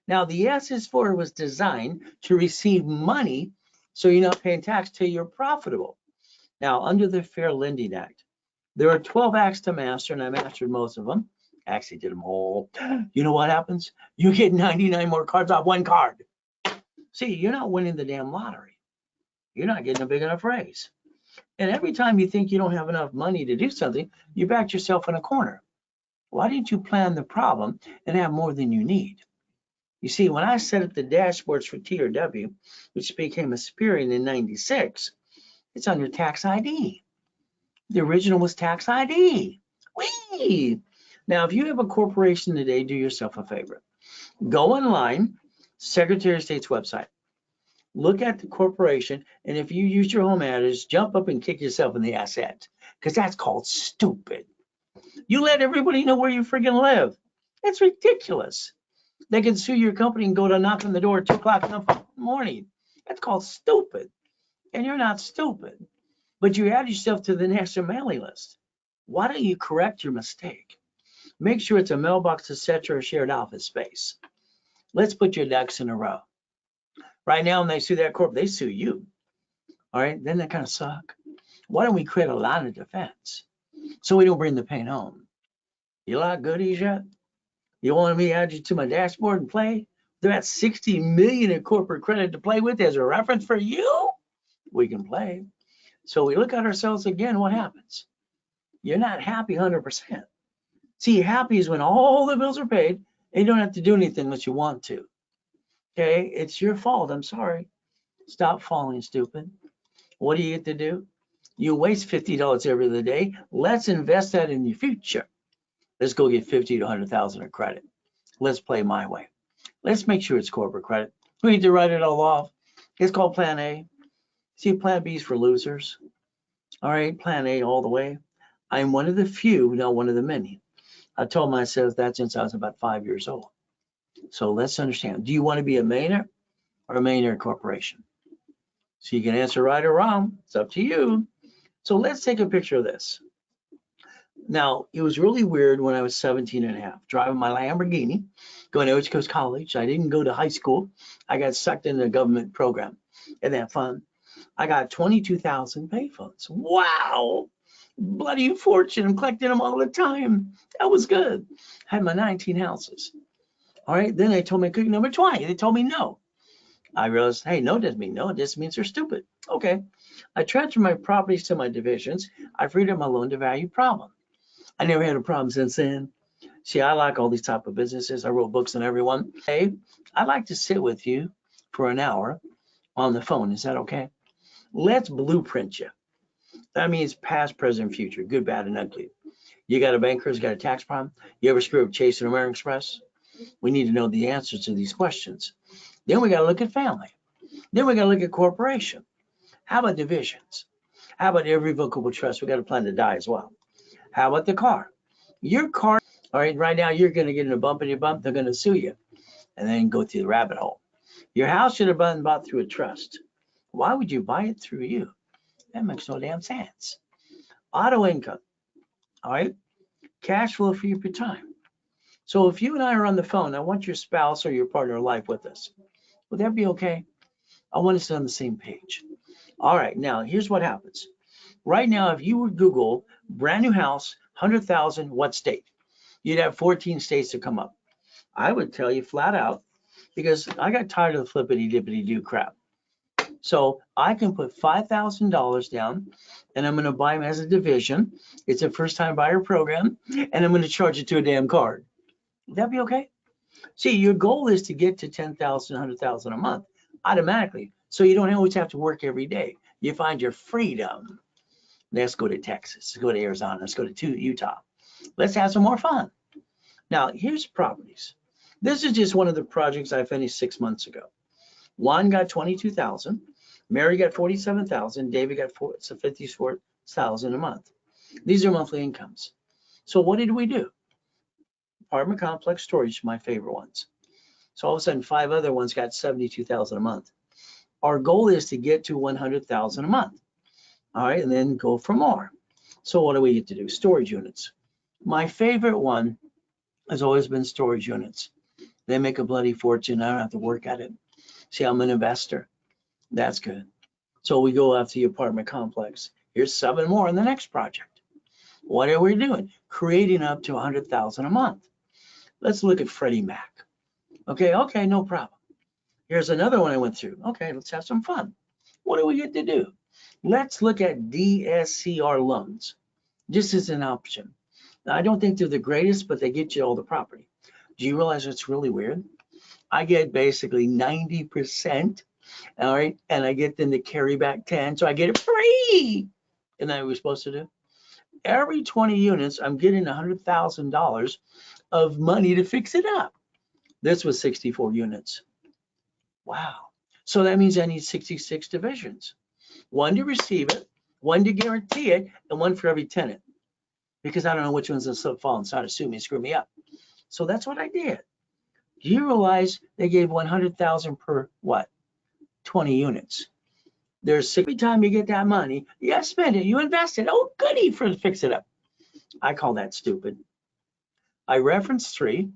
Now, the SS4 was designed to receive money so you're not paying tax till you're profitable. Now, under the Fair Lending Act, there are 12 acts to master, and I mastered most of them. Actually did them all. You know what happens? You get 99 more cards off one card. See, you're not winning the damn lottery. You're not getting a big enough raise. And every time you think you don't have enough money to do something, you backed yourself in a corner. Why didn't you plan the problem and have more than you need? You see, when I set up the dashboards for TRW, which became Aspirian in '96, it's under tax ID. The original was tax ID. Whee! Now, if you have a corporation today, do yourself a favor. Go online, Secretary of State's website. Look at the corporation, and if you use your home address, jump up and kick yourself in the ass end, because that's called stupid. You let everybody know where you friggin' live. It's ridiculous. They can sue your company and go to knock on the door at 2 o'clock in the morning. That's called stupid. And you're not stupid, but you add yourself to the national mailing list. Why don't you correct your mistake? Make sure it's a mailbox, etc., or shared office space. Let's put your ducks in a row. Right now, when they sue that corp, they sue you. All right, then they kind of suck. Why don't we create a line of defense so we don't bring the pain home? You like goodies yet? You want me to add you to my dashboard and play? They're at 60 million in corporate credit to play with as a reference for you. We can play. So we look at ourselves again, what happens? You're not happy 100%. See, happy is when all the bills are paid and you don't have to do anything unless you want to. Okay, it's your fault, I'm sorry. Stop falling stupid. What do you get to do? You waste $50 every other day. Let's invest that in your future. Let's go get 50 to 100,000 of credit. Let's play my way. Let's make sure it's corporate credit. We need to write it all off. It's called Plan A. See, Plan B is for losers. All right, Plan A all the way. I'm one of the few, not one of the many. I told myself that since I was about 5 years old. So let's understand. Do you want to be a millionaire or a millionaire corporation? So you can answer right or wrong. It's up to you. So let's take a picture of this. Now, it was really weird when I was 17 and a half, driving my Lamborghini, going to Edge Coast College. I didn't go to high school. I got sucked into a government program. Isn't that fun? I got 22,000 payphones. Wow. Bloody fortune. I'm collecting them all the time. That was good. Had my 19 houses. All right. Then they told me cookie number 20. They told me no. I realized, hey, no doesn't mean no. It just means they're stupid. Okay. I transferred my properties to my divisions. I freed up my loan to value problem. I never had a problem since then. See, I like all these type of businesses. I wrote books on everyone. Hey, I'd like to sit with you for an hour on the phone. Is that okay? Let's blueprint you. That means past, present, future, good, bad, and ugly. You got a banker who's got a tax problem? You ever screw up Chase and American Express? We need to know the answers to these questions. Then we got to look at family. Then we got to look at corporation. How about divisions? How about irrevocable trust? We got a plan to die as well. How about the car? Your car, all right, right now you're going to get in a bumpity bump. They're going to sue you and then go through the rabbit hole. Your house should have been bought through a trust. Why would you buy it through you? That makes no damn sense. Auto income, all right? Cash flow for your time. So if you and I are on the phone, I want your spouse or your partner of life with us. Would that be okay? I want us on the same page. All right, now here's what happens. Right now, if you would Google brand new house, 100,000, what state? You'd have 14 states to come up. I would tell you flat out, because I got tired of the flippity dippity do crap. So I can put $5,000 down and I'm going to buy them as a division. It's a first time buyer program and I'm going to charge it to a damn card. Would that be okay? See, your goal is to get to 10,000, 100,000 a month automatically. So you don't always have to work every day. You find your freedom. Let's go to Texas, let's go to Arizona, let's go to Utah. Let's have some more fun. Now, here's properties. This is just one of the projects I finished 6 months ago. Juan got 22,000, Mary got 47,000, David got 54,000 a month. These are monthly incomes. So what did we do? Apartment complex storage, my favorite ones. So all of a sudden, 5 other ones got 72,000 a month. Our goal is to get to 100,000 a month. All right, and then go for more. So what do we get to do? Storage units. My favorite one has always been storage units. They make a bloody fortune. I don't have to work at it. See, I'm an investor. That's good. So we go after the apartment complex. Here's 7 more in the next project. What are we doing? Creating up to 100,000 a month. Let's look at Freddie Mac. Okay, no problem. Here's another one I went through. Okay, let's have some fun. What do we get to do? Let's look at DSCR loans. This is an option. Now, I don't think they're the greatest, but they get you all the property. Do you realize it's really weird? I get basically 90%, all right, and I get them to carry back 10, so I get it free. Isn't that what we're supposed to do? Every 20 units, I'm getting $100,000 of money to fix it up. This was 64 units. Wow. So that means I need 66 divisions. 1 to receive it, 1 to guarantee it, and 1 for every tenant. Because I don't know which one's going to fall inside, assume me, screw me up. So that's what I did. Do you realize they gave 100,000 per what? 20 units. There's every time you get that money, you spend it, you invest it. Oh, goody, for to fix it up. I call that stupid. I reference 3,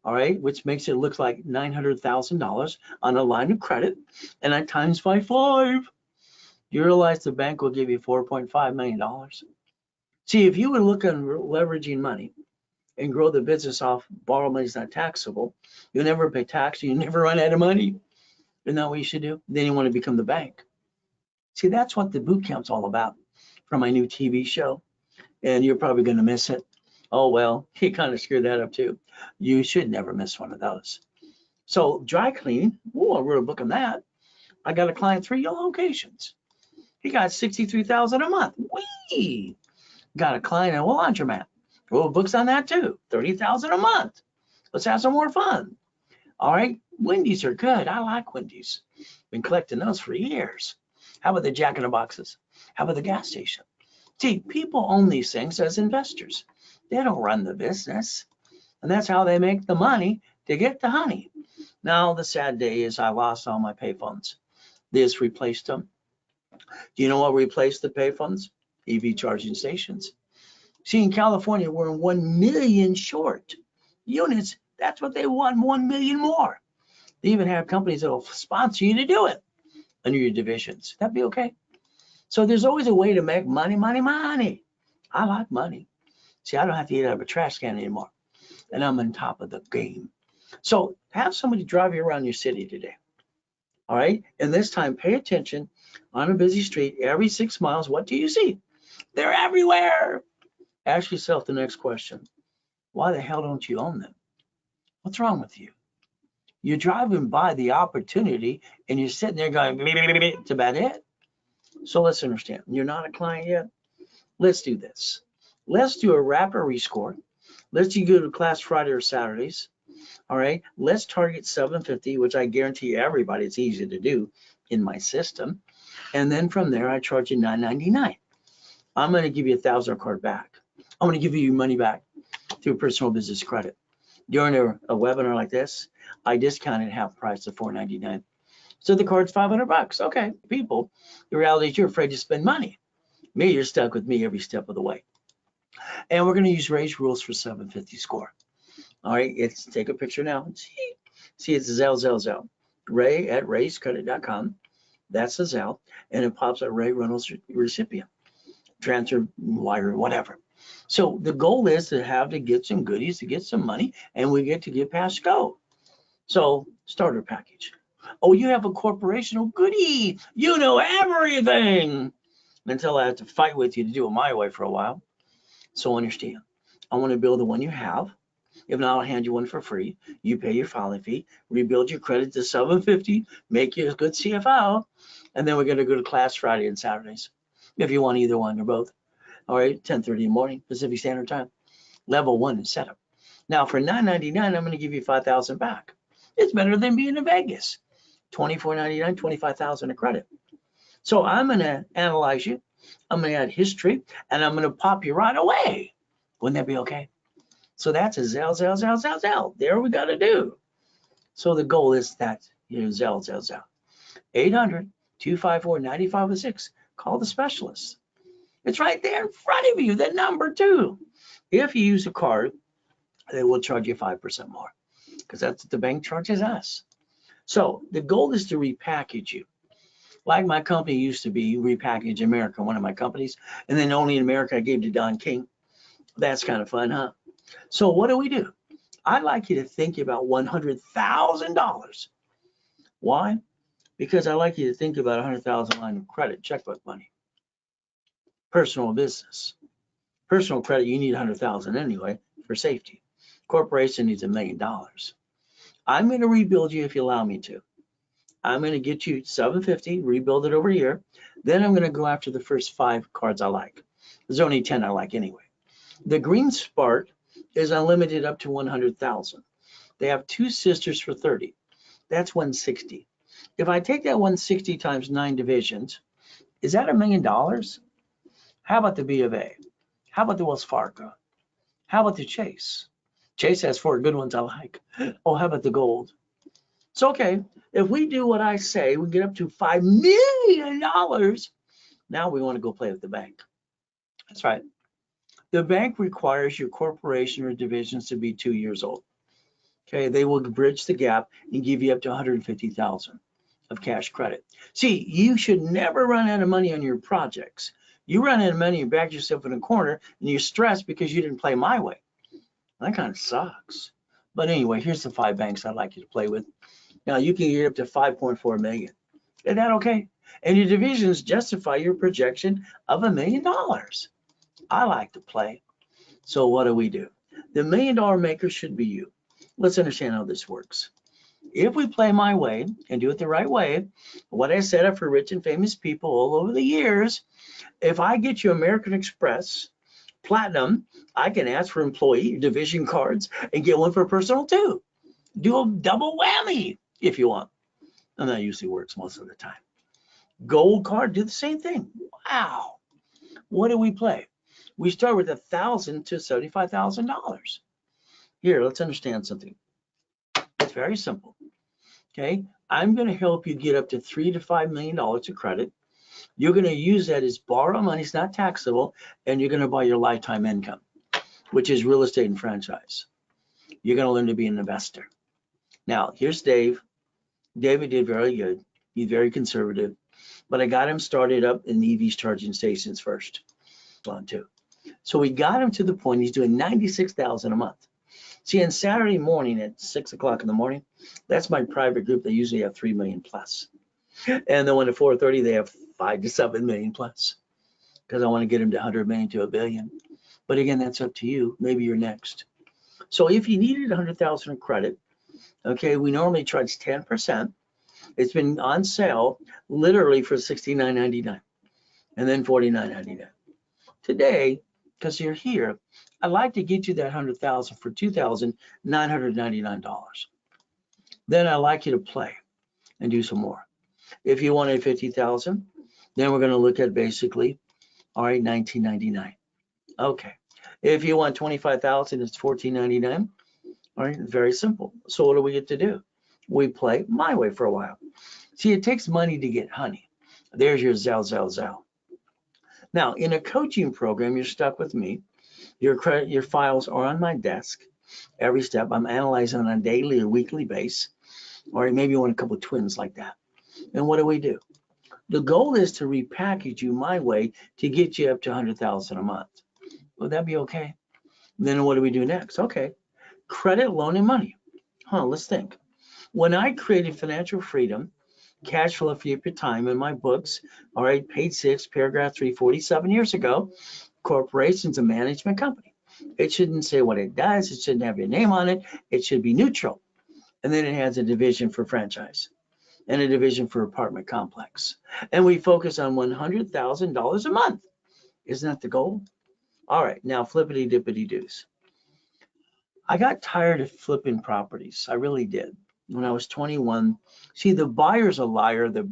all right, which makes it look like $900,000 on a line of credit, and I times by 5. You realize the bank will give you $4.5 million. See, if you would look on leveraging money and grow the business off, borrow money is not taxable, you'll never pay tax, you never run out of money. Isn't that what you should do? Then you want to become the bank. See, that's what the boot camp's all about from my new TV show. And you're probably going to miss it. Oh, well, you kind of screwed that up too. You should never miss one of those. So dry cleaning, oh, I wrote a book on that. I got a client 3 locations. He got 63,000 a month. Whee! Got a client at a laundromat. Wrote books on that too. 30,000 a month. Let's have some more fun. All right, Wendy's are good. I like Wendy's. Been collecting those for years. How about the Jack in the Boxes? How about the gas station? See, people own these things as investors. They don't run the business. And that's how they make the money to get the honey. Now, the sad day is I lost all my payphones. This replaced them. Do you know what replaced the payphones? EV charging stations. See, in California, we're 1 million short units. That's what they want, 1 million more. They even have companies that will sponsor you to do it under your divisions. That'd be okay. So there's always a way to make money, money, money. I like money. See, I don't have to eat out of a trash can anymore. And I'm on top of the game. So have somebody drive you around your city today. All right. And this time, pay attention on a busy street. Every 6 miles, what do you see? They're everywhere. Ask yourself the next question. Why the hell don't you own them? What's wrong with you? You're driving by the opportunity and you're sitting there going, it's about it. So let's understand. You're not a client yet. Let's do this. Let's do a rapid rescore. Let's go to class Friday or Saturdays. All right. Let's target 750, which I guarantee everybody it's easy to do in my system. And then from there, I charge you $9.99. I'm going to give you $1,000 card back. I'm going to give you your money back through personal business credit. During a webinar like this, I discounted half price to $4.99. So the card's $500. Okay, people, the reality is you're afraid to spend money. Me, you're stuck with me every step of the way. And we're going to use Ray's rules for 750 score. All right, it's take a picture now. See, it's Zelle. Ray at rayscredit.com. That's the Zelle, and it pops up Ray Reynolds recipient, transfer wire, whatever. So the goal is to get some goodies, to get some money, and we get to get past go. So starter package. Oh, you have a corporation? Oh, goody. You know everything. Until I have to fight with you to do it my way for a while. So understand, I want to build the one you have. If not, I'll hand you one for free. You pay your filing fee, rebuild your credit to 750, make you a good CFO, and then we're going to go to class Friday and Saturdays. If you want either one or both. All right, 10:30 in the morning, Pacific Standard Time. Level 1 is setup. Now for $9.99, I'm going to give you $5,000 back. It's better than being in Vegas. $24.99, $25,000 of credit. So I'm going to analyze you. I'm going to add history, and I'm going to pop you right away. Wouldn't that be okay? So that's a Zelle. There we got to do. So the goal is that, Zelle. 800-254-9506. Call the specialist. It's right there in front of you, the number 2. If you use a card, they will charge you 5% more because that's what the bank charges us. So the goal is to repackage you. Like my company used to be, Repackage America, one of my companies, and then only in America I gave to Don King. That's kind of fun, huh? So what do? I'd like you to think about $100,000. Why? Because I like you to think about $100,000 line of credit, checkbook money. Personal business. Personal credit, you need $100,000 anyway for safety. Corporation needs $1 million. I'm going to rebuild you if you allow me to. I'm going to get you 750, rebuild it over here. Then I'm going to go after the first 5 cards I like. There's only 10 I like anyway. The Green Spark is unlimited up to 100,000. They have 2 sisters for 30. That's 160. If I take that 160 times 9 divisions, is that $1 million? How about the B of A? How about the Wells Fargo? How about the Chase? Chase has 4 good ones I like. Oh, how about the Gold? So, okay, if we do what I say, we get up to $5 million. Now we want to go play with the bank. That's right. The bank requires your corporation or divisions to be 2 years old. Okay, they will bridge the gap and give you up to $150,000 of cash credit. See, you should never run out of money on your projects. You run out of money and back yourself in a corner and you're stressed because you didn't play my way. That kind of sucks. But anyway, here's the 5 banks I'd like you to play with. Now you can get up to 5.4 million. Isn't that okay? And your divisions justify your projection of $1 million. I like to play. So what do? The $1 million maker should be you. Let's understand how this works. If we play my way and do it the right way, what I set up for rich and famous people all over the years, if I get you American Express Platinum, I can ask for employee division cards and get one for personal too. Do a double whammy if you want. And that usually works most of the time. Gold card, do the same thing. Wow. What do we play? We start with $1,000 to $75,000. Here, let's understand something. It's very simple. Okay, I'm going to help you get up to $3 to $5 million of credit. You're going to use that as borrow money. It's not taxable, and you're going to buy your lifetime income, which is real estate and franchise. You're going to learn to be an investor. Now, here's Dave. David did very good. He's very conservative, but I got him started up in EVs charging stations first. On too. So we got him to the point he's doing $96,000 a month. See, on Saturday morning at 6 o'clock in the morning, that's my private group. They usually have 3 million plus. And then when at 4:30, they have 5 to 7 million plus, because I want to get them to 100 million to $1 billion. But again, that's up to you. Maybe you're next. So if you needed 100,000 in credit, okay, we normally charge 10%. It's been on sale literally for $69.99 and then $49.99. Today, because you're here, I'd like to get you that 100,000 for $2,999. Then I'd like you to play and do some more. If you wanted 50,000, then we're going to look at basically, all right, $19.99. Okay. If you want 25,000, it's $14.99. All right, very simple. So what do we get to do? We play my way for a while. See, it takes money to get honey. There's your Zell. Now, in a coaching program, you're stuck with me. Your files are on my desk. Every step I'm analyzing on a daily or weekly basis, or maybe you want a couple of twins like that. And what do? The goal is to repackage you my way to get you up to 100,000 a month. Would that be okay? Then what do we do next? Okay, credit, loan, and money. Let's think. When I created Financial Freedom, Cash Flow for Your Time in my books, all right, page 6, paragraph 347 years ago, corporation's a management company. It shouldn't say what it does. It shouldn't have your name on it. It should be neutral. And then it has a division for franchise and a division for apartment complex. And we focus on $100,000 a month. Isn't that the goal? All right, now flippity dippity doos. I got tired of flipping properties. I really did. When I was 21, see, the buyer's a liar, the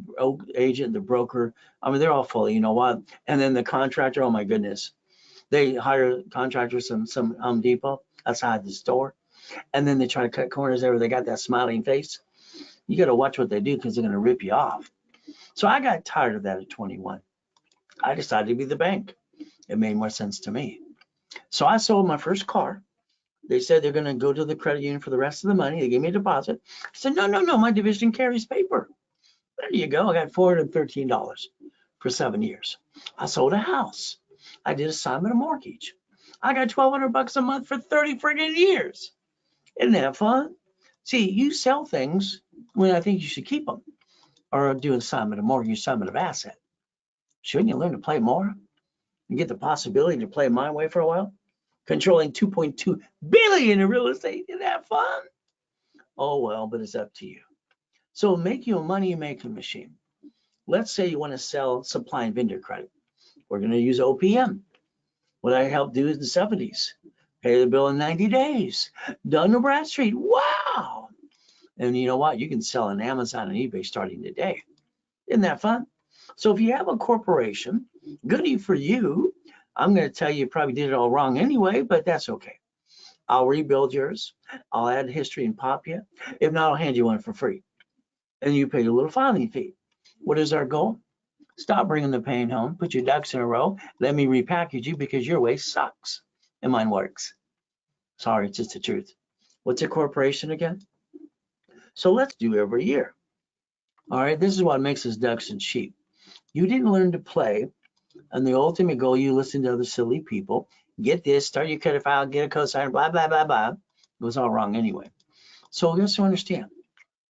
agent, the broker, I mean, they're all full, you know what? And then the contractor, oh my goodness. They hire contractors, some Home Depot outside the store, and then they try to cut corners there where they got that smiling face. You got to watch what they do, because they're going to rip you off. So I got tired of that at 21. I decided to be the bank. It made more sense to me. So I sold my first car. They said they're going to go to the credit union for the rest of the money. They gave me a deposit. I said, no, my division carries paper. There you go. I got $413 for 7 years. I sold a house. I did assignment of mortgage. I got $1,200 a month for 30 friggin' years. Isn't that fun? See, you sell things when I think you should keep them, or do assignment of mortgage, assignment of asset. Shouldn't you learn to play more and get the possibility to play my way for a while? Controlling 2.2 billion in real estate. Isn't that fun? Oh, well, but it's up to you. So make you a money making machine. Let's say you want to sell supply and vendor credit. We're going to use OPM. What I helped do in the 70s. Pay the bill in 90 days. Dun & Bradstreet. Wow. And you know what? You can sell on Amazon and eBay starting today. Isn't that fun? So if you have a corporation, goody for you. I'm going to tell you probably did it all wrong anyway, but that's okay. I'll rebuild yours. I'll add history and pop you. If not, I'll hand you one for free. And you pay a little filing fee. What is our goal? Stop bringing the pain home. Put your ducks in a row. Let me repackage you, because your way sucks and mine works. Sorry, it's just the truth. What's a corporation again? So let's do every year. All right, this is what makes us ducks and sheep. You didn't learn to play. And the ultimate goal, you listen to other silly people, get this, start your credit file, get a cosigner, blah, blah, blah, blah. It was all wrong anyway. So just to understand,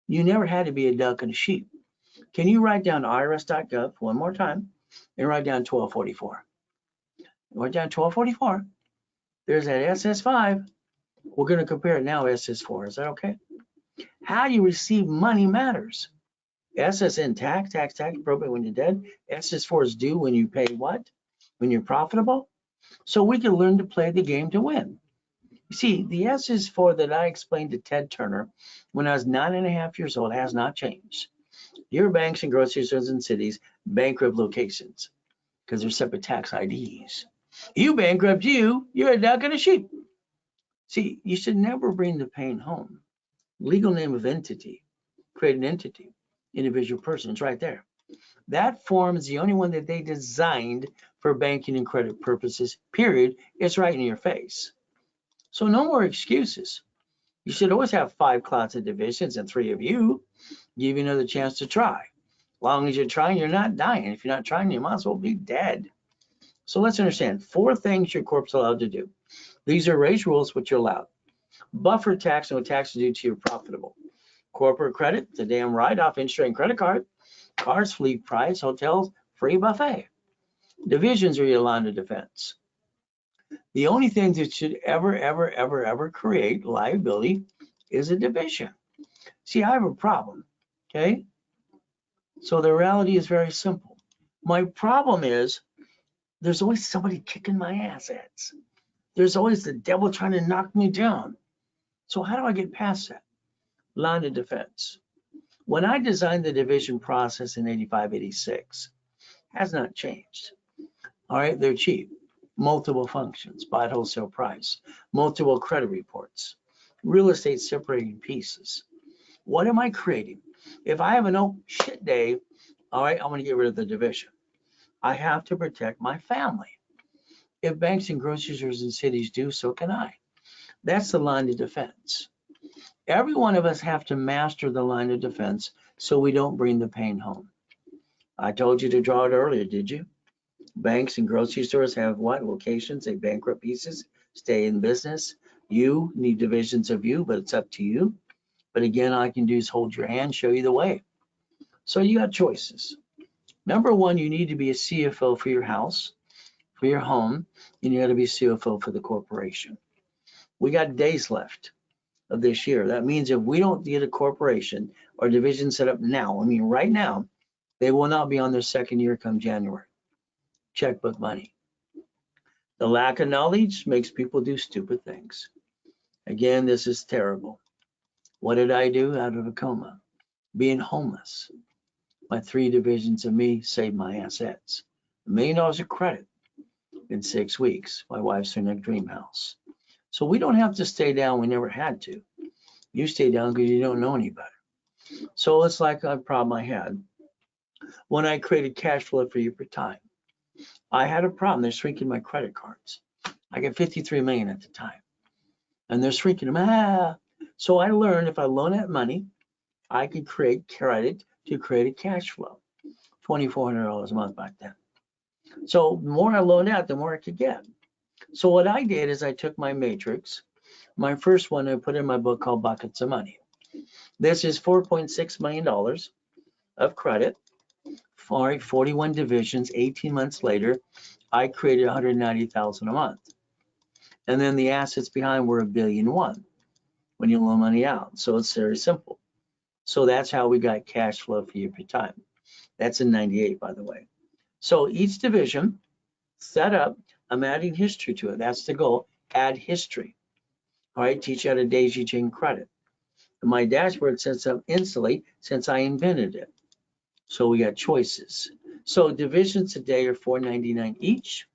you never had to be a duck and a sheep. Can you write down irs.gov one more time and write down 1244? Write down 1244. There's that SS5. We're going to compare it now SS4. Is that okay? How you receive money matters. S is in tax, appropriate when you're dead. S is for is due when you pay what? When you're profitable. So we can learn to play the game to win. You see, the S is for that I explained to Ted Turner when I was 9.5 years old, has not changed. Your banks and grocery stores and cities bankrupt locations because they're separate tax IDs. You bankrupt you're a duck and a sheep. See, you should never bring the pain home. Legal name of entity, create an entity, individual person, it's right there. That form is the only one that they designed for banking and credit purposes, period. It's right in your face. So no more excuses. You should always have 5 clouds of divisions and 3 of you. Give you another chance to try. As long as you're trying, you're not dying. If you're not trying, you might as well be dead. So let's understand 4 things your corp's allowed to do. These are raised rules, which you're allowed. Buffer tax, no tax due to your profitable. Corporate credit, the damn write-off, interest and credit card. Cars, fleet price, hotels, free buffet. Divisions are your line of defense. The only thing that should ever create liability is a division. See, I have a problem, okay? So the reality is very simple. My problem is there's always somebody kicking my assets. There's always the devil trying to knock me down. So how do I get past that? Line of defense. When I designed the division process in 85, 86, has not changed. All right, they're cheap. Multiple functions, buy at wholesale price, multiple credit reports, real estate separating pieces. What am I creating? If I have an oh shit day, all right, I'm going to get rid of the division. I have to protect my family. If banks and grocery stores and cities do, so can I. That's the line of defense. Every one of us have to master the line of defense so we don't bring the pain home. I told you to draw it earlier, did you? Banks and grocery stores have what? Locations, they bankrupt pieces, stay in business. You need divisions of you, but it's up to you. But again, all I can do is hold your hand, show you the way. So you got choices. Number 1, you need to be a CFO for your house, for your home, and you got to be a CFO for the corporation. We got days left of this year. That means if we don't get a corporation or division set up now, I mean right now, they will not be on their second year come January. Checkbook money. The lack of knowledge makes people do stupid things. Again, this is terrible. What did I do out of a coma? Being homeless. My 3 divisions of me saved my assets. $1 million of credit in 6 weeks. My wife's in a dream house. So we don't have to stay down. We never had to. You stay down because you don't know any better. So it's like a problem I had when I created cash flow for you per time. I had a problem. They're shrinking my credit cards. I got 53 million at the time, and they're shrinking them. So I learned if I loan that money, I could create credit to create a cash flow. $2,400 a month back then. So the more I loaned out, the more I could get. So what I did is I took my matrix, my first one, I put in my book called Buckets of Money. This is $4.6 million of credit. 41 divisions, 18 months later, I created 190,000 a month. And then the assets behind were $1.1 billion when you loan money out. So it's very simple. So that's how we got cash flow for you per time. That's in 98, by the way. So each division set up, I'm adding history to it. That's the goal, add history. All right, teach you how to daisy chain credit. And my dashboard sets up instantly since I invented it. So we got choices. So divisions today are $4.99 each.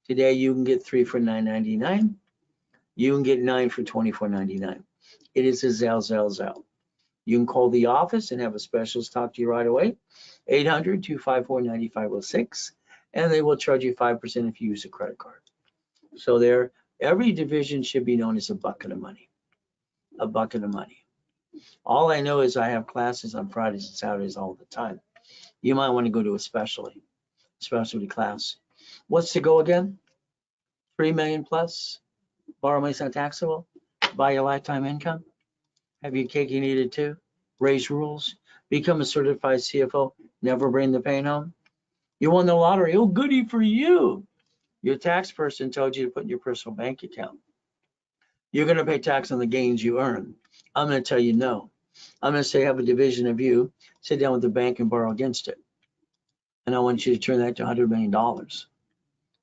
Today you can get 3 for $9.99. You can get 9 for $24.99. It is a Zelle. You can call the office and have a specialist talk to you right away. 800-254-9506, and they will charge you 5% if you use a credit card. So there, every division should be known as a bucket of money. A bucket of money. All I know is I have classes on Fridays and Saturdays all the time. You might want to go to a specialty class. What's the goal again? 3 million plus, borrow money's not taxable, buy your lifetime income, have your cake and eat it too, raise rules, become a certified CFO, never bring the pain home. You won the lottery, oh goody for you. Your tax person told you to put in your personal bank account. you're going to pay tax on the gains you earn. I'm going to tell you no. I'm going to say have a division of you, sit down with the bank and borrow against it. And I want you to turn that to $100 million.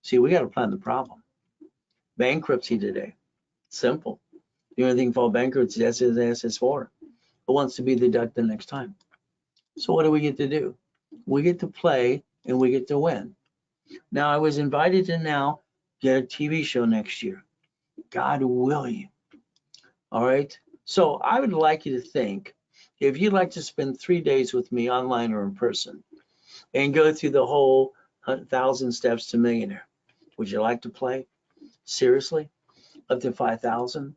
See, we got to plan the problem. Bankruptcy today, simple. The only thing called bankruptcy, that's his SS4. Who wants to be the duck the next time? So what do we get to do? We get to play and we get to win. Now, I was invited to now get a TV show next year. God willing. All right. So I would like you to think, if you'd like to spend 3 days with me online or in person and go through the whole 1,000 steps to millionaire, would you like to play? Seriously? Up to 5,000?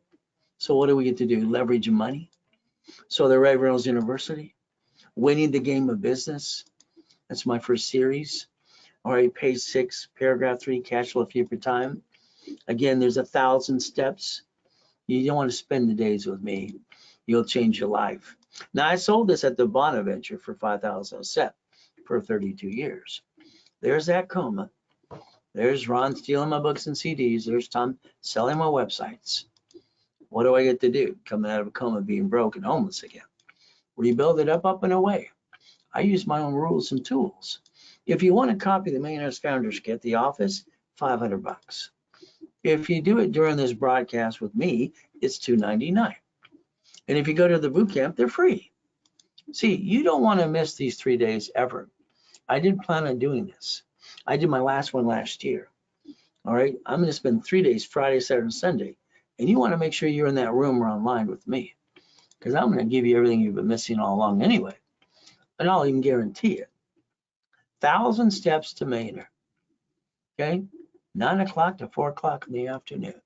So what do we get to do? Leverage money? So the Ray Reynolds University, winning the game of business. That's my first series. All right, page 6, paragraph 3, cash flow fee per time. Again, there's 1,000 steps. You don't want to spend the days with me. You'll change your life. Now, I sold this at the Bonaventure for $5,000 a set for 32 years. There's that coma. There's Ron stealing my books and CDs. There's Tom selling my websites. What do I get to do? Coming out of a coma, being broke and homeless again. Rebuild it up and away. I use my own rules and tools. If you want to copy the Millionaires Founders Kit, the office, $500. If you do it during this broadcast with me, it's $299. And if you go to the boot camp, they're free. See, you don't want to miss these 3 days ever. I didn't plan on doing this. I did my last one last year. All right, I'm going to spend 3 days, Friday, Saturday, and Sunday. And you want to make sure you're in that room or online with me, because I'm going to give you everything you've been missing all along anyway. And I'll even guarantee it. 1,000 steps to millionaire. Okay, 9 o'clock to 4 o'clock in the afternoon.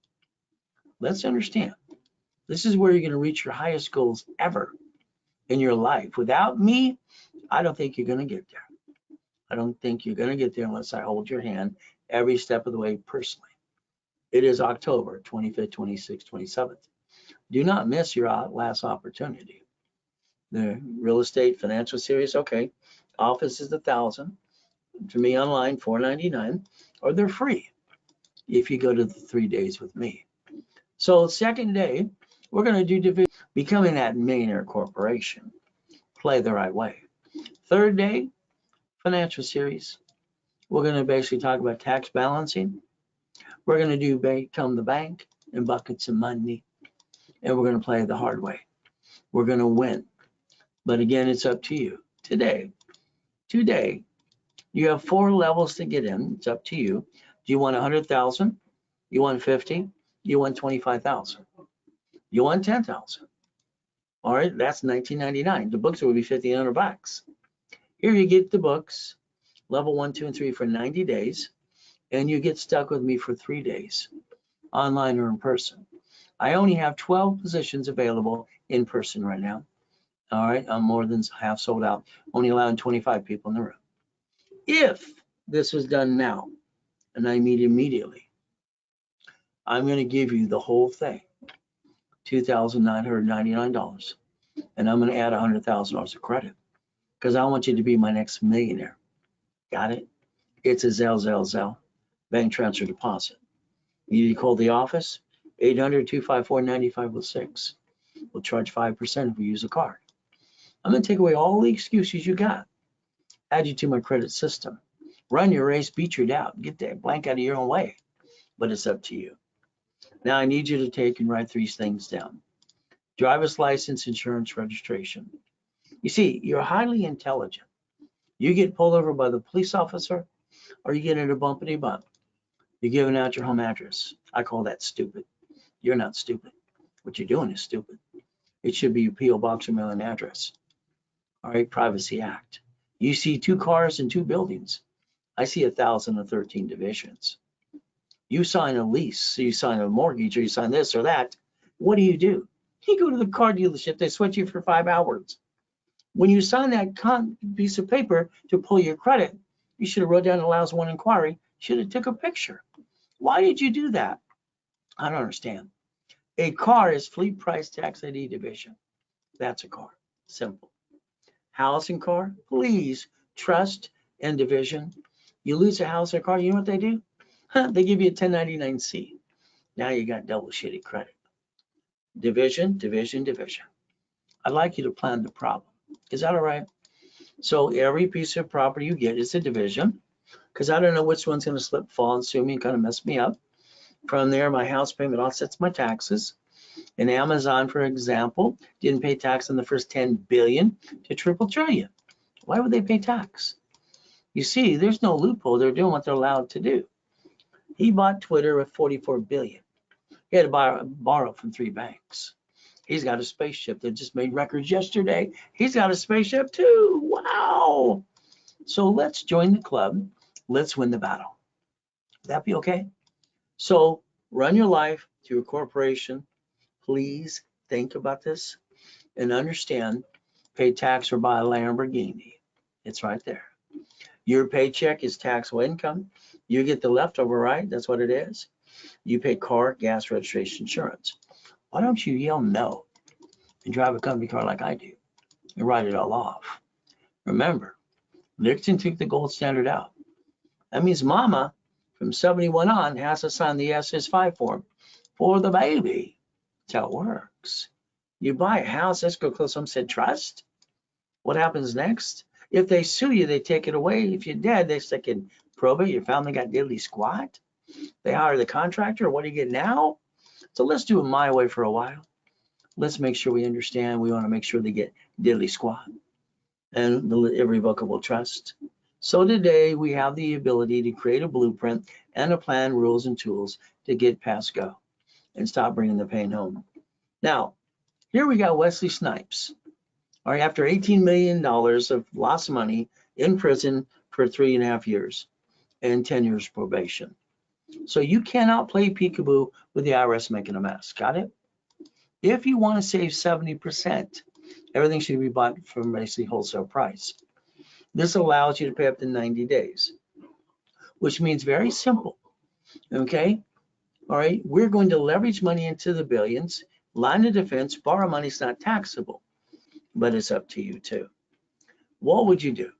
Let's understand, this is where you're going to reach your highest goals ever in your life. Without me, I don't think you're going to get there. I don't think you're going to get there unless I hold your hand every step of the way personally. It is October 25th, 26th, 27th. Do not miss your last opportunity. The real estate financial series, okay. Office is 1,000. To me online, $499, or they're free if you go to the 3 days with me. So second day, we're going to do becoming that millionaire corporation. Play the right way. Third day, financial series. We're going to basically talk about tax balancing. We're going to do become the bank and buckets of money. And we're going to play the hard way. We're going to win. But again, it's up to you. Today, you have 4 levels to get in. It's up to you. Do you want 100,000? You want 50? You want 25,000? You want 10,000? All right, that's $19.99. The books will be $1,500. Here you get the books, level 1, 2, and 3 for 90 days, and you get stuck with me for 3 days, online or in person. I only have 12 positions available in person right now. All right, I'm more than half sold out, only allowing 25 people in the room. If this was done now, and I meet immediately, I'm going to give you the whole thing, $2,999, and I'm going to add $100,000 of credit because I want you to be my next millionaire. Got it? It's a Zelle bank transfer deposit. You need to call the office, 800-254-9506. We'll charge 5% if we use a card. I'm going to take away all the excuses you got, add you to my credit system, run your race, beat your doubt, get that blank out of your own way, but it's up to you. Now I need you to take and write 3 things down. Driver's license, insurance, registration. You see, you're highly intelligent. You get pulled over by the police officer or you get in a bumpity bump. You're giving out your home address. I call that stupid. You're not stupid. What you're doing is stupid. It should be your P.O. Box or mailing address. All right, Privacy Act. You see 2 cars and 2 buildings. I see 1,013 divisions. You sign a lease, you sign a mortgage, or you sign this or that. What do? You go to the car dealership, they sweat you for 5 hours. When you sign that piece of paper to pull your credit, you should have wrote down allows 1 inquiry, should have took a picture. Why did you do that? I don't understand. A car is fleet price tax ID division. That's a car, simple. House and car, please, trust and division. You lose a house or car, you know what they do? They give you a 1099-C. Now you got double shitty credit. Division, division, division. I'd like you to plan the problem. Is that all right? So every piece of property you get is a division, because I don't know which one's going to slip, fall, and sue me and kind of mess me up. From there, my house payment offsets my taxes. And Amazon, for example, didn't pay tax on the first 10 billion to triple trillion. Why would they pay tax? You see, there's no loophole. They're doing what they're allowed to do. He bought Twitter with 44 billion. He had to borrow from 3 banks. He's got a spaceship that just made records yesterday. He's got a spaceship too. Wow. So let's join the club. Let's win the battle. Would that be okay? So run your life through a corporation. Please think about this and understand, pay tax or buy a Lamborghini. It's right there. Your paycheck is taxable income. You get the leftover, right? That's what it is. You pay car, gas, registration, insurance. Why don't you yell no and drive a company car like I do and write it all off? Remember, Nixon took the gold standard out. That means mama from 71 on has to sign the SS5 form for the baby. That's how it works. You buy a house, let's go close some said trust. What happens next? If they sue you, they take it away. If you're dead, they stick in probate. Your family got diddly squat. They hire the contractor. What do you get now? So let's do it my way for a while. Let's make sure we understand. We want to make sure they get diddly squat and the irrevocable trust. So today we have the ability to create a blueprint and a plan, rules, and tools to get past go and stop bringing the pain home. Now, here we got Wesley Snipes. All right, after $18 million of lost money in prison for 3.5 years and 10 years probation. So you cannot play peekaboo with the IRS making a mess. Got it? If you want to save 70%, everything should be bought from basically wholesale price. This allows you to pay up to 90 days, which means very simple. Okay? All right, we're going to leverage money into the billions. Line of defense, borrow money is not taxable, but it's up to you too. What would you do?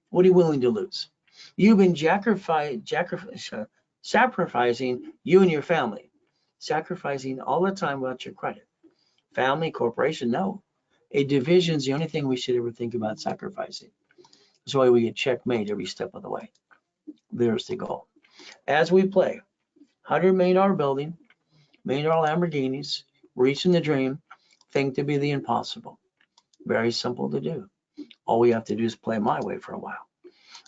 What are you willing to lose? You've been sacrificing you and your family, sacrificing all the time about your credit. Family, corporation, no. A division is the only thing we should ever think about sacrificing. That's why we get checkmate every step of the way. There's the goal. As we play, $100 million building, $1 million Lamborghinis, reaching the dream, think to be the impossible. Very simple to do. All we have to do is play my way for a while.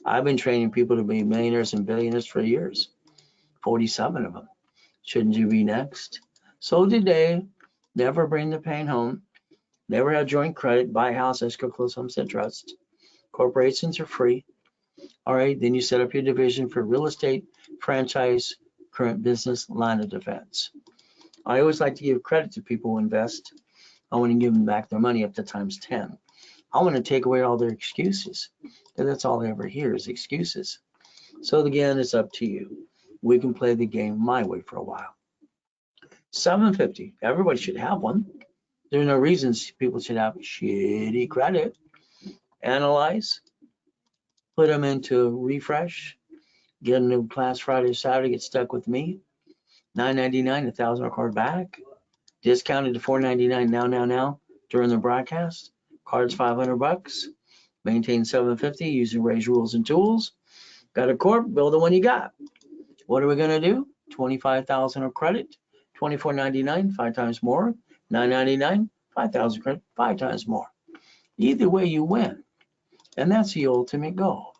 I've been training people to be millionaires and billionaires for years, 47 of them. Shouldn't you be next? So today, never bring the pain home. Never have joint credit, buy a house, escrow, close homestead trust. Corporations are free. All right, then you set up your division for real estate, franchise, current business, line of defense. I always like to give credit to people who invest. I want to give them back their money up to times 10. I want to take away all their excuses, because that's all they ever hear is excuses. So again, it's up to you. We can play the game my way for a while. 750, everybody should have one. There are no reasons people should have shitty credit. Analyze, put them into refresh, get a new class Friday, Saturday, get stuck with me. $9.99, $1,000 card back. Discounted to $4.99 now during the broadcast. Cards $500. Maintain 750 using Ray's rules and tools. Got a corp, build the one you got. What are we gonna do? 25,000 of credit, $24.99, 5 times more. $9.99, 5,000 credit, 5 times more. Either way you win. And that's the ultimate goal.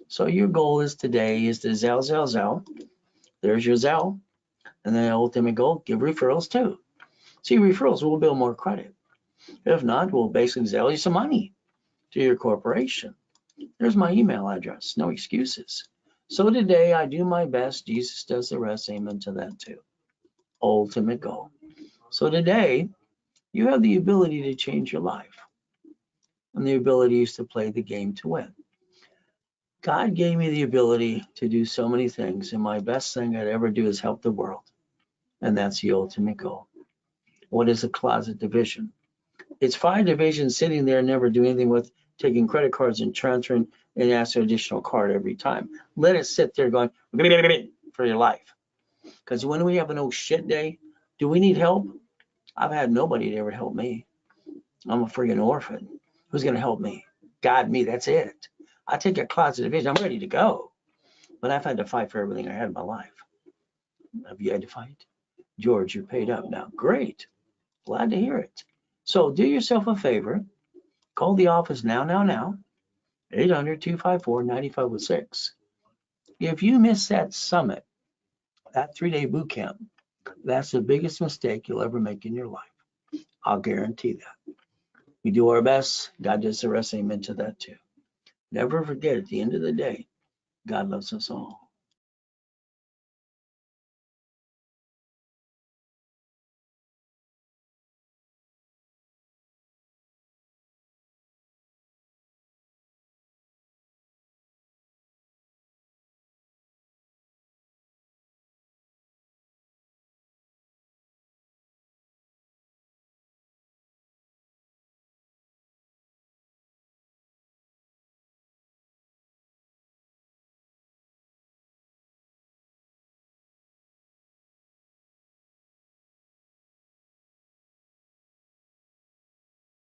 So your goal is today is to Zelle. There's your Zelle. And then the ultimate goal, give referrals too. See, referrals will build more credit. If not, we'll basically Zelle you some money to your corporation. There's my email address, no excuses. So today I do my best, Jesus does the rest, amen to that too. Ultimate goal. So today you have the ability to change your life. And the ability is to play the game to win. God gave me the ability to do so many things, and my best thing I'd ever do is help the world. And that's the ultimate goal. What is a closet division? It's 5 divisions sitting there, never do anything with, taking credit cards and transferring and ask an additional card every time. Let it sit there going for your life. Because when we have an oh shit day, do we need help? I've had nobody to ever help me. I'm a friggin' orphan. Who's going to help me? God, me, that's it. I take a closet of vision. I'm ready to go. But I've had to fight for everything I had in my life. Have you had to fight? George, you're paid up now. Great. Glad to hear it. So do yourself a favor. Call the office now. 800-254-9506. If you miss that summit, that 3-day boot camp, that's the biggest mistake you'll ever make in your life. I'll guarantee that. We do our best. God does the rest. Amen to that too. Never forget, at the end of the day, God loves us all.